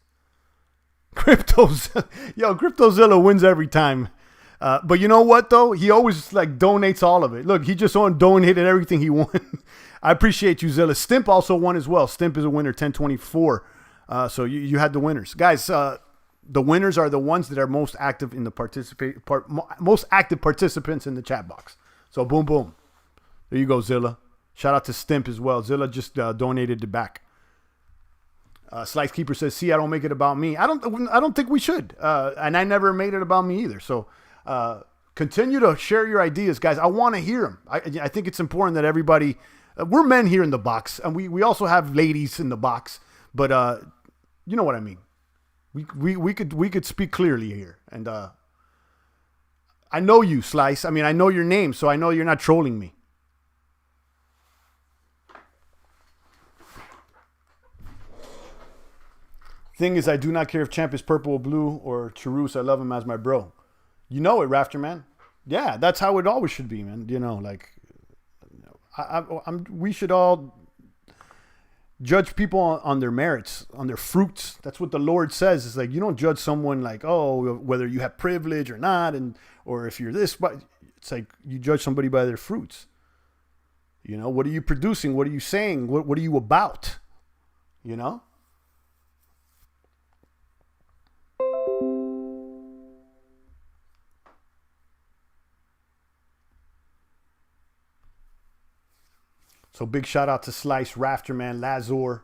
Cryptozilla. Yo, Cryptozilla wins every time. But you know what, though? He always like donates all of it. Look, he just donated everything he won. I appreciate you, Zilla. Stimp also won as well. Stimp is a winner, 1024. So you had the winners. Guys, the winners are the ones that are most active in the most active participants in the chat box. So boom, boom. There you go, Zilla. Shout out to Stimp as well. Zilla just donated it back. Slice Keeper says, "See, I don't make it about me. I don't think we should. And I never made it about me either. So continue to share your ideas, guys. I want to hear them. I think it's important that everybody. We're men here in the box, and we also have ladies in the box. But you know what I mean. We could speak clearly here, and I know you, Slice. I mean, I know your name, so I know you're not trolling me." Thing is, I do not care if Champ is purple or blue or Charus. I love him as my bro. You know it, Rafter, man. Yeah, that's how it always should be, man. You know, like, we should all judge people on their merits, on their fruits. That's what the Lord says. It's like, you don't judge someone like, oh, whether you have privilege or not, or if you're this, but it's like you judge somebody by their fruits. You know, what are you producing? What are you saying? What are you about? You know? So big shout out to Slice, Rafterman, Lazor.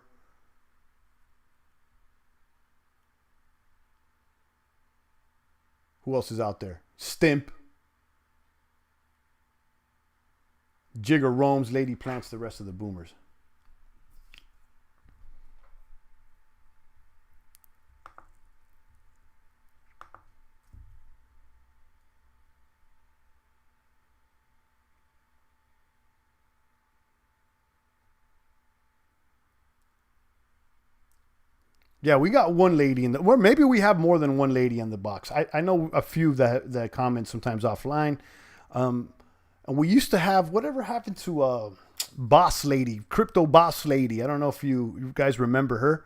Who else is out there? Stimp. Jigger roams, Lady Plants, the rest of the boomers. Yeah, we got one lady in the, or maybe we have more than one lady in the box. I know a few that comment sometimes offline. And we used to have, whatever happened to Boss Lady, Crypto Boss Lady. I don't know if you guys remember her.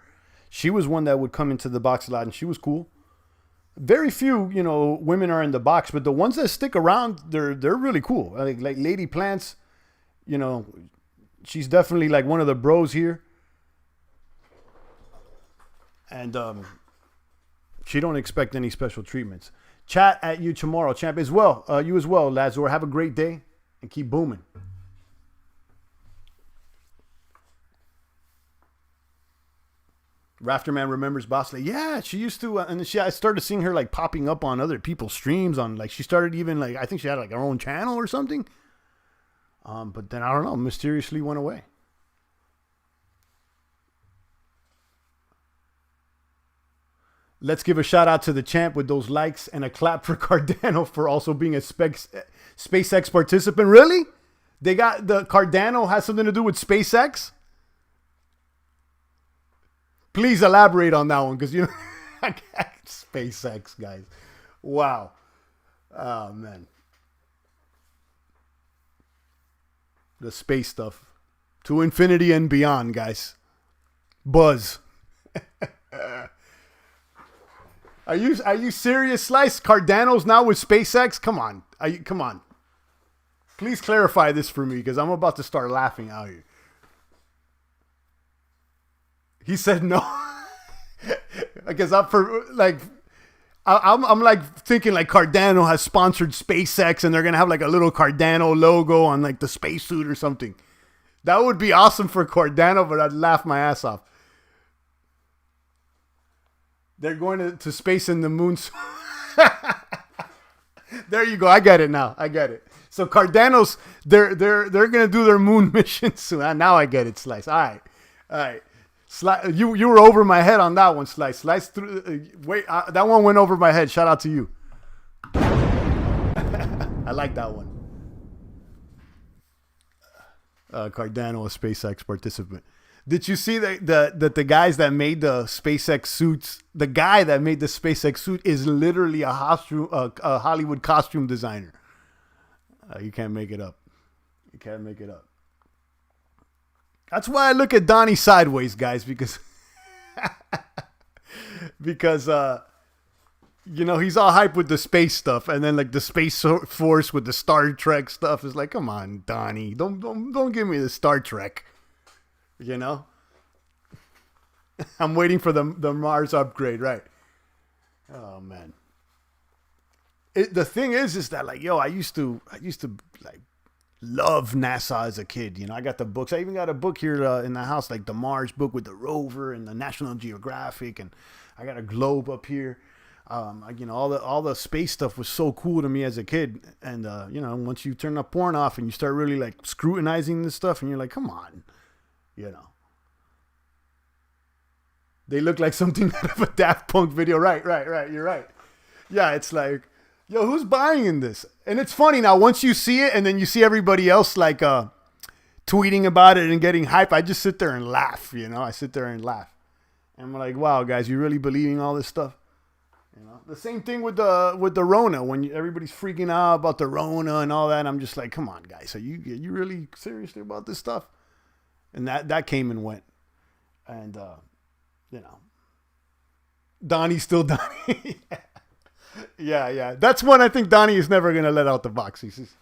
She was one that would come into the box a lot, and she was cool. Very few, women are in the box, but the ones that stick around, they're really cool. Like Lady Plants, she's definitely like one of the bros here. And she don't expect any special treatments. Chat at you tomorrow, champ, as well. You as well, Lazor. Have a great day and keep booming. Rafterman remembers Boss Lady. Yeah, she used to, and I started seeing her like popping up on other people's streams. On like she started even like I think she had like her own channel or something. But then I don't know, mysteriously went away. Let's give a shout out to the champ with those likes and a clap for Cardano for also being a SpaceX participant. Really? They got the Cardano has something to do with SpaceX? Please elaborate on that one because SpaceX, guys. Wow. Oh, man. The space stuff. To infinity and beyond, guys. Buzz. Are you serious, Slice? Cardano's now with SpaceX? Come on. Come on. Please clarify this for me because I'm about to start laughing out here. He said no. Because I'm like thinking like Cardano has sponsored SpaceX and they're gonna have like a little Cardano logo on like the spacesuit or something. That would be awesome for Cardano, but I'd laugh my ass off. They're going to space in the moon. There you go. I get it now. I get it. So Cardano's they're gonna do their moon mission soon. Now I get it, Slice. All right. You were over my head on that one, Slice. Slice through. Wait, that one went over my head. Shout out to you. I like that one. Cardano, a SpaceX participant. Did you see that the guys that made the SpaceX suits, the guy that made the SpaceX suit is literally a Hollywood costume designer. You can't make it up. You can't make it up. That's why I look at Donnie sideways, guys, because because he's all hype with the space stuff, and then like the Space Force with the Star Trek stuff is like, come on, Donnie, don't give me the Star Trek. I'm waiting for the Mars upgrade, right? Oh man. The thing is that like, I used to like love NASA as a kid. I got the books. I even got a book here in the house, like the Mars book with the rover and the National Geographic, and I got a globe up here. All the space stuff was so cool to me as a kid. And once you turn the porn off and you start really like scrutinizing this stuff, and you're like, come on, they look like something out of a Daft Punk video. Right. You're right. Yeah, it's like, yo, who's buying this? And it's funny now, once you see it and then you see everybody else like tweeting about it and getting hype, I just sit there and laugh, I sit there and laugh. And I'm like, wow, guys, you really believing all this stuff? The same thing with the Rona, when everybody's freaking out about the Rona and all that. I'm just like, come on, guys, are you really seriously about this stuff? And that came and went. And, Donnie's still Donnie. Yeah. That's one I think Donnie is never gonna let out the box. He says,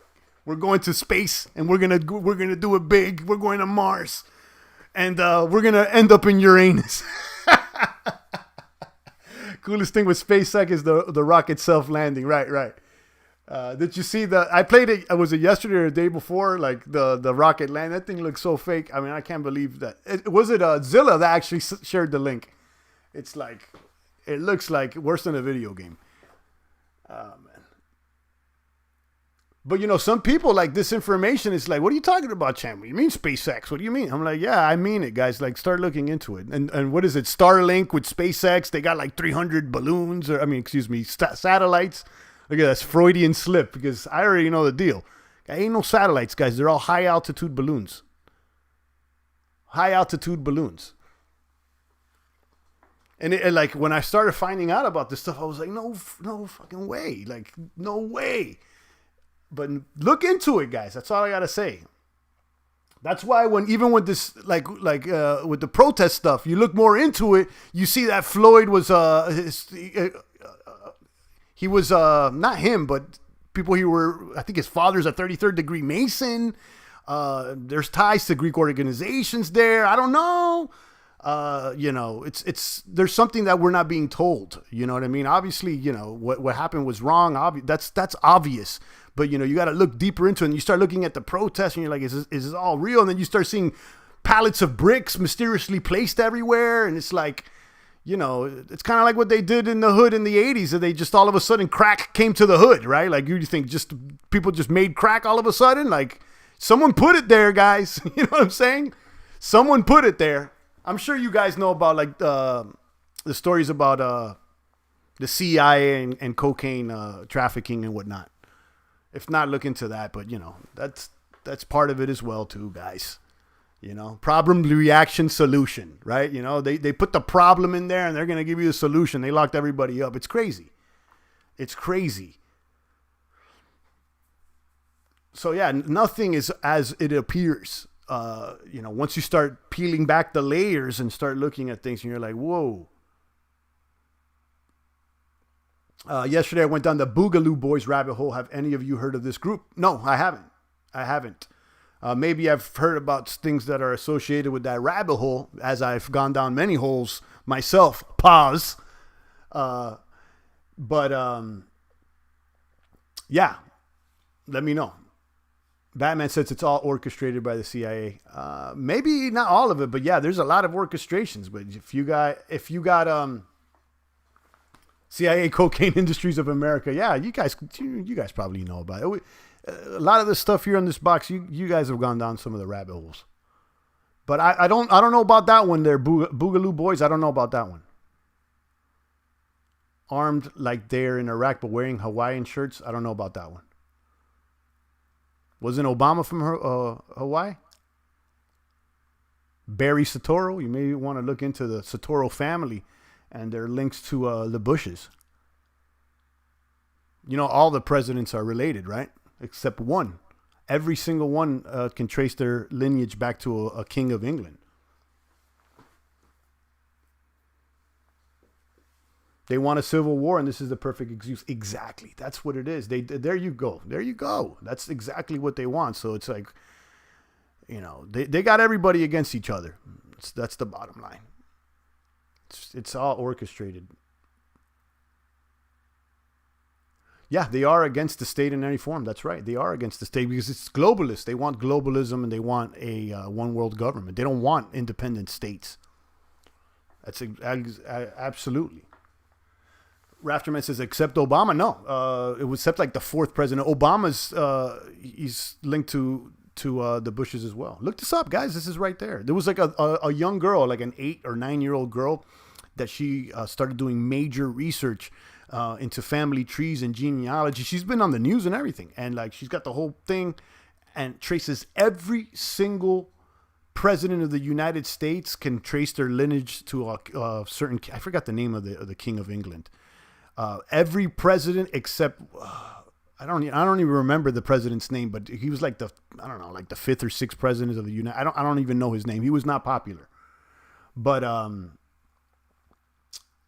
"We're going to space, and we're gonna do it big. We're going to Mars, and we're gonna end up in Uranus." Coolest thing with SpaceX is the rocket self-landing. Right. Did you see I played it? Was it yesterday or the day before? Like the rocket land. That thing looks so fake. I mean, I can't believe that. Was it Zilla that actually shared the link? It's like, it looks like worse than a video game. Oh, man. But, some people like this information is like, what are you talking about, champ? You mean SpaceX? What do you mean? I'm like, yeah, I mean it, guys. Like, start looking into it. And what is it? Starlink with SpaceX. They got like 300 balloons satellites. Look at that Freudian slip, because I already know the deal. Ain't no satellites, guys. They're all high altitude balloons. High altitude balloons. And like when I started finding out about this stuff, I was like, no fucking way. Like, no way. But look into it, guys. That's all I got to say. That's why even with this, like with the protest stuff, you look more into it, you see that Floyd was, he was, not him, but people I think his father's a 33rd degree Mason. There's ties to Greek organizations there. I don't know. There's something that we're not being told. You know what I mean? Obviously, what happened was wrong. That's obvious. But, you got to look deeper into it, and you start looking at the protests, and you're like, is this all real? And then you start seeing pallets of bricks mysteriously placed everywhere. And it's like, it's kind of like what they did in the hood in the 80s. That they just all of a sudden crack came to the hood, right? Like, you think just people just made crack all of a sudden? Like, someone put it there, guys. You know what I'm saying? Someone put it there. I'm sure you guys know about like the stories about the CIA and cocaine trafficking and whatnot. If not, look into that. But that's part of it as well too, guys. Problem, reaction, solution, right? They put the problem in there and they're gonna give you the solution. They locked everybody up. It's crazy. It's crazy. So yeah, nothing is as it appears. Once you start peeling back the layers and start looking at things, and you're like, whoa. Yesterday I went down the Boogaloo Boys rabbit hole. Have any of you heard of this group? No, I haven't. Maybe I've heard about things that are associated with that rabbit hole, as I've gone down many holes myself. Pause. Yeah, let me know. Batman says it's all orchestrated by the CIA. Maybe not all of it, but yeah, there's a lot of orchestrations. But if you got CIA Cocaine Industries of America, yeah, you guys probably know about it. A lot of the stuff here on this box, you guys have gone down some of the rabbit holes. But I don't know about that one there, Boogaloo Boys. I don't know about that one. Armed like they're in Iraq, but wearing Hawaiian shirts. I don't know about that one. Wasn't Obama from Hawaii? Barry Soetoro. You may want to look into the Soetoro family and their links to the Bushes. All the presidents are related, right? Except one. Every single one can trace their lineage back to a king of England. They want a civil war, and this is the perfect excuse. Exactly. That's what it is. There you go. There you go. That's exactly what they want. So it's like, they got everybody against each other. That's the bottom line. It's all orchestrated. Yeah, they are against the state in any form. That's right. They are against the state because it's globalist. They want globalism and they want a one world government. They don't want independent states. That's absolutely. Rafterman says, except Obama. No, it was except like the fourth president. Obama's he's linked to the Bushes as well. Look this up, guys. This is right there. There was like a young girl, like an 8 or 9-year-old girl, that she started doing major research into family trees and genealogy. She's been on the news and everything. And like, she's got the whole thing and traces every single president of the United States, can trace their lineage to a certain, I forgot the name of the King of England. Every president except, I don't even remember the president's name, but he was like the 5th or 6th president of the United. I don't even know his name. He was not popular, but,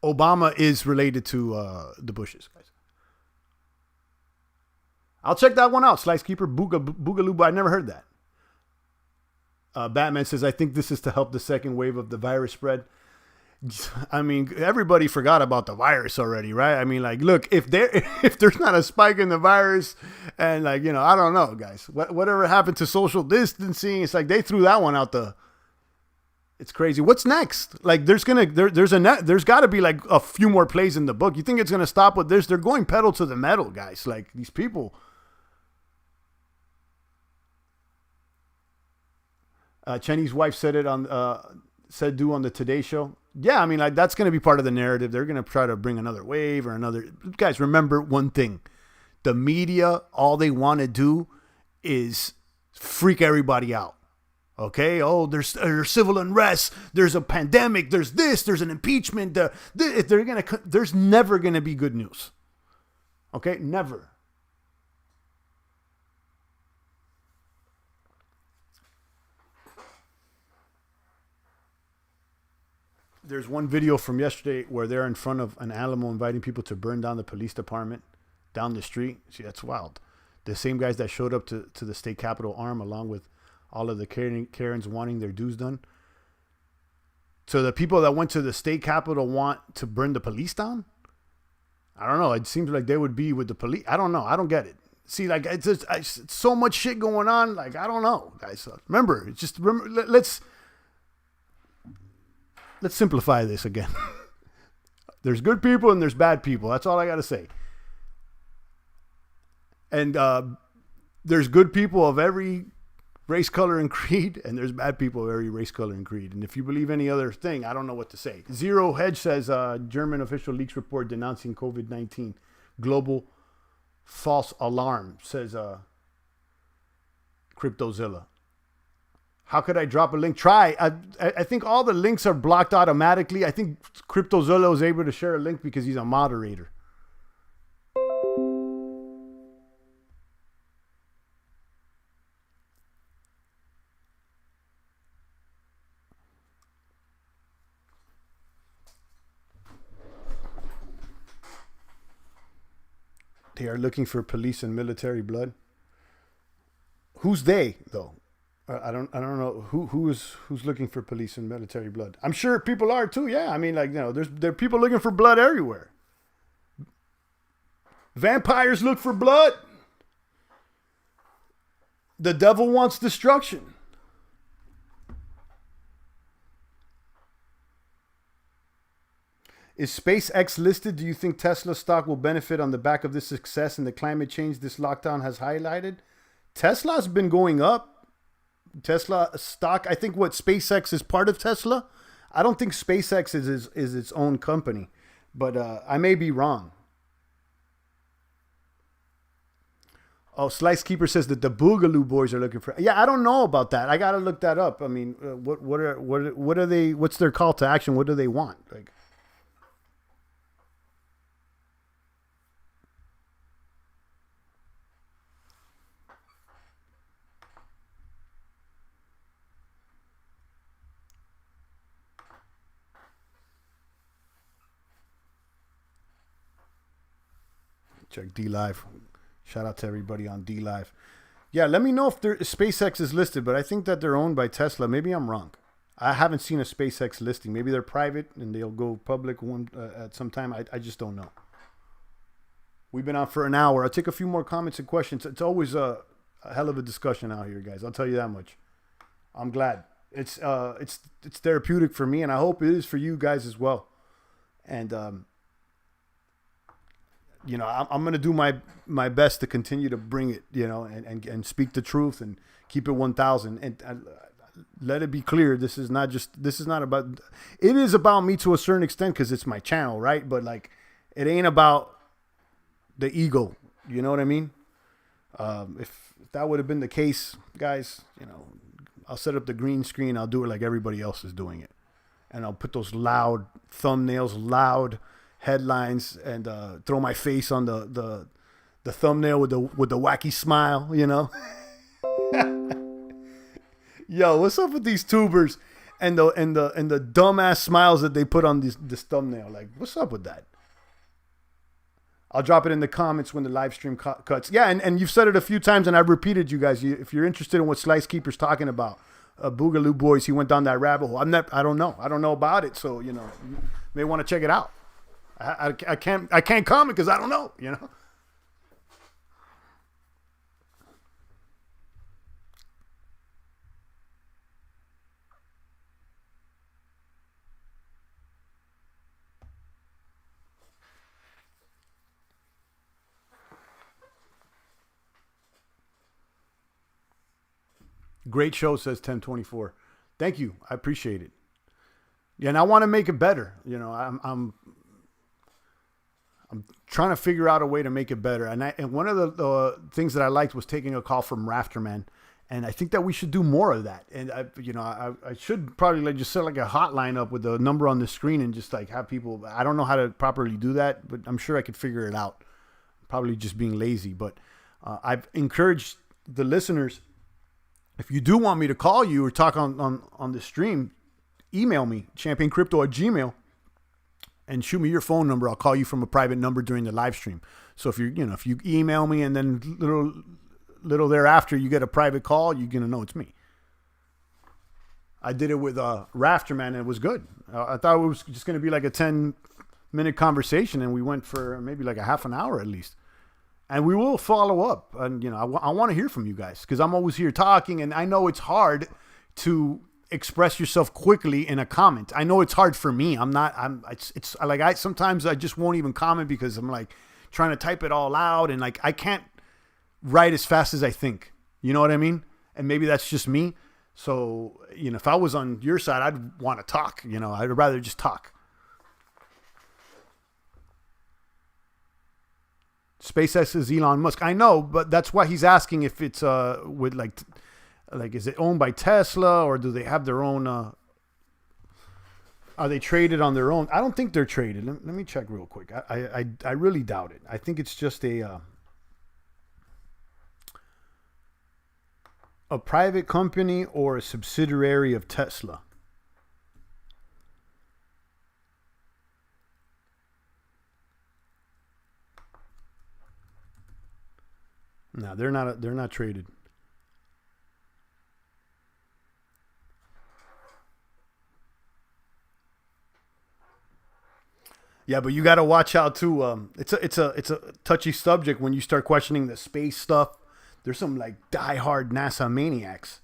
Obama is related to the Bushes, guys. I'll check that one out. Slice Keeper, Boogaloo. I never heard that. Batman says, I think this is to help the second wave of the virus spread. I mean, everybody forgot about the virus already, right? I mean, like, look, if there's not a spike in the virus, and like, I don't know, guys. Whatever happened to social distancing? It's like they threw that one out the. It's crazy. What's next? Like, there's got to be like a few more plays in the book. You think it's gonna stop with this? They're going pedal to the metal, guys. Like, these people. Cheney's wife said it on on the Today Show. Yeah, I mean, like, that's gonna be part of the narrative. They're gonna try to bring another wave or another. Guys, remember one thing: the media, all they want to do is freak everybody out. Okay. Oh, there's civil unrest. There's a pandemic. There's this. There's an impeachment. There's never gonna be good news. Okay, never. There's one video from yesterday where they're in front of an Alamo inviting people to burn down the police department down the street. See, that's wild. The same guys that showed up to the state capitol arm along with all of the Karens wanting their dues done. So the people that went to the state capitol want to burn the police down? I don't know. It seems like they would be with the police. I don't know. I don't get it. See, like, it's so much shit going on. Like, I don't know, guys. Remember, let's simplify this again. There's good people and there's bad people. That's all I got to say. And there's good people of every race, color, and creed, and there's bad people of every race, color, and creed. And if you believe any other thing, I don't know what to say. Zero Hedge says, German official leaks report denouncing COVID-19. Global false alarm, says CryptoZilla. How could I drop a link? Try. I think all the links are blocked automatically. I think CryptoZilla was able to share a link because he's a moderator. They are looking for police and military blood. Who's they, though? I don't know who's looking for police and military blood. I'm sure people are too. Yeah, I mean, like, there are people looking for blood everywhere. Vampires look for blood. The devil wants destruction. Is SpaceX listed? Do you think Tesla stock will benefit on the back of this success and the climate change this lockdown has highlighted? Tesla's been going up. Tesla stock, I think SpaceX is part of Tesla. I don't think SpaceX is its own company, but I may be wrong. Oh, Slice Keeper says that the Boogaloo Boys are looking for. Yeah, I don't know about that. I gotta look that up. I mean, what are they? What's their call to action? What do they want? Like. Check D Live. Shout out to everybody on D Live. Yeah, let me know if SpaceX is listed, but I think that they're owned by Tesla. Maybe I'm wrong. I haven't seen a SpaceX listing. Maybe they're private and they'll go public one at some time. I just don't know. We've been on for an hour. I'll take a few more comments and questions. It's always a hell of a discussion out here, guys. I'll tell you that much. I'm glad. It's therapeutic for me, and I hope it is for you guys as well. And you know, I'm going to do my best to continue to bring it, you know, and speak the truth and keep it 1,000. And let it be clear, this is not about, it is about me to a certain extent because it's my channel, right? But like, it ain't about the ego, you know what I mean? If that would have been the case, guys, you know, I'll set up the green screen. I'll do it like everybody else is doing it. And I'll put those loud thumbnails, loud headlines, and throw my face on the thumbnail with the wacky smile, you know. Yo, what's up with these tubers and the dumbass smiles that they put on this thumbnail? Like, what's up with that? I'll drop it in the comments when the live stream cuts. Yeah, and you've said it a few times, and I've repeated, you guys. If you're interested in what Slice Keeper's talking about, Boogaloo Boys, he went down that rabbit hole. I don't know about it, so you know, you may want to check it out. I can't comment because I don't know, you know. Great show, says 1024. Thank you. I appreciate it. Yeah, and I want to make it better. You know, I'm trying to figure out a way to make it better. And one of the things that I liked was taking a call from Rafterman. And I think that we should do more of that. And I should probably like just set like a hotline up with the number on the screen and just like have people. I don't know how to properly do that, but I'm sure I could figure it out. Probably just being lazy, but I've encouraged the listeners. If you do want me to call you or talk on the stream, email me, championcrypto@gmail.com, and shoot me your phone number. I'll call you from a private number during the live stream. So if you email me and then little thereafter you get a private call, you're gonna know it's me. I did it with Rafterman, and it was good. I thought it was just gonna be like a 10-minute conversation, and we went for maybe like a half an hour at least. And we will follow up. And, you know, I want to hear from you guys because I'm always here talking. And I know it's hard to express yourself quickly in a comment. I know it's hard for me. It's like sometimes I just won't even comment because I'm like trying to type it all out. And like, I can't write as fast as I think. You know what I mean? And maybe that's just me. So, you know, if I was on your side, I'd want to talk. You know, I'd rather just talk. SpaceX is Elon Musk. I know, but that's why he's asking if it's with like is it owned by Tesla or do they have their own? Are they traded on their own? I don't think they're traded. Let me check real quick. I really doubt it. I think it's just a private company or a subsidiary of Tesla. No, they're not traded. Yeah, but you got to watch out too. It's a touchy subject when you start questioning the space stuff. There's some like diehard NASA maniacs,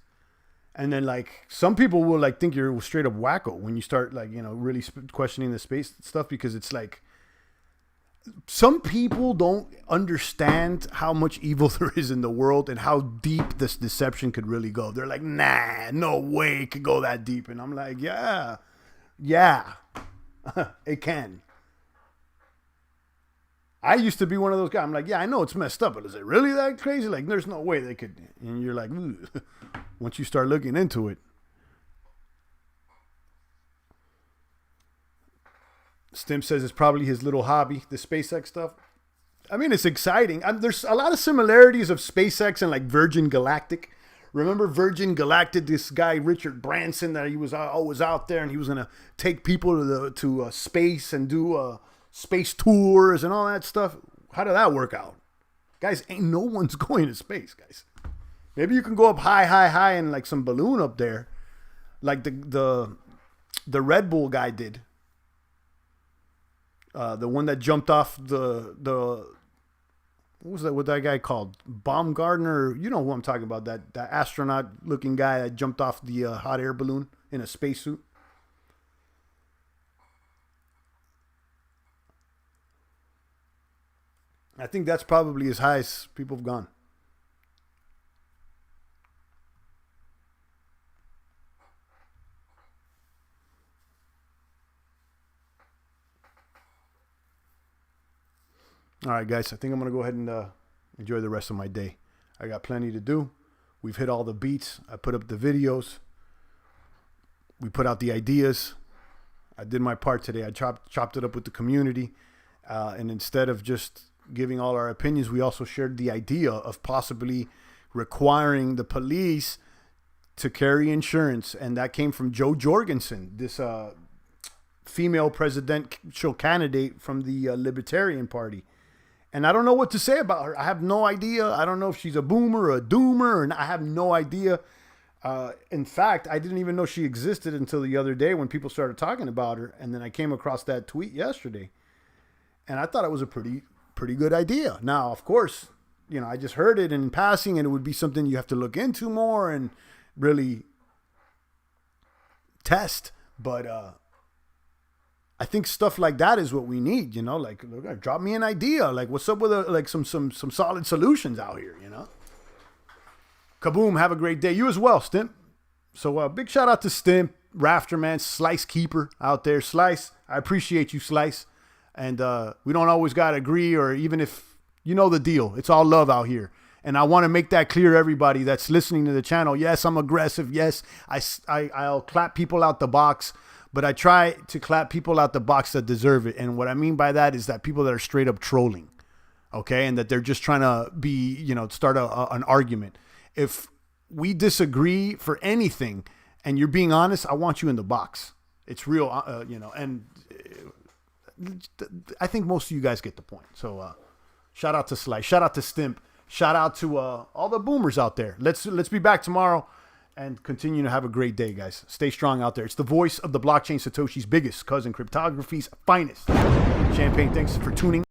and then like some people will like think you're straight up wacko when you start like really questioning the space stuff because it's like. Some people don't understand how much evil there is in the world and how deep this deception could really go. They're like, nah, no way it could go that deep. And I'm like, yeah, it can. I used to be one of those guys. I'm like, yeah, I know it's messed up, but is it really that crazy? Like, there's no way they could. And you're like, once you start looking into it. Stim says it's probably his little hobby, the SpaceX stuff. I mean, it's exciting. There's a lot of similarities of SpaceX and like Virgin Galactic. Remember Virgin Galactic, this guy, Richard Branson, that he was always out there and he was going to take people to space and do space tours and all that stuff. How did that work out? Guys, ain't no one's going to space, guys. Maybe you can go up high and like some balloon up there. Like the Red Bull guy did. The one that jumped off the what was that? What that guy called? Baumgartner. You know who I'm talking about? That astronaut looking guy that jumped off the hot air balloon in a spacesuit. I think that's probably as high as people have gone. All right, guys, I think I'm going to go ahead and enjoy the rest of my day. I got plenty to do. We've hit all the beats. I put up the videos. We put out the ideas. I did my part today. I chopped it up with the community. And instead of just giving all our opinions, we also shared the idea of possibly requiring the police to carry insurance. And that came from Jo Jorgensen, this female presidential candidate from the Libertarian Party. And I don't know what to say about her. I have no idea. I don't know if she's a boomer or a doomer, and I have no idea. In fact, I didn't even know she existed until the other day when people started talking about her. And then I came across that tweet yesterday. And I thought it was a pretty good idea. Now, of course, you know, I just heard it in passing, and it would be something you have to look into more and really test. But I think stuff like that is what we need, you know, like, look, drop me an idea. Like, what's up with like some solid solutions out here, you know? Kaboom. Have a great day. You as well, Stimp. So big shout out to Stimp, Rafterman, Slice Keeper out there. Slice, I appreciate you, Slice. And we don't always got to agree, or even if, you know the deal. It's all love out here. And I want to make that clear to everybody that's listening to the channel. Yes, I'm aggressive. Yes, I'll clap people out the box. But I try to clap people out the box that deserve it. And what I mean by that is that people that are straight up trolling, okay? And that they're just trying to be, you know, start an argument. If we disagree for anything and you're being honest, I want you in the box. It's real, you know, and I think most of you guys get the point. So shout out to Slice, shout out to Stimp, shout out to all the boomers out there. Let's be back tomorrow. And continue to have a great day, guys. Stay strong out there. It's the voice of the blockchain Satoshi's biggest cousin, cryptography's finest. Champagne, thanks for tuning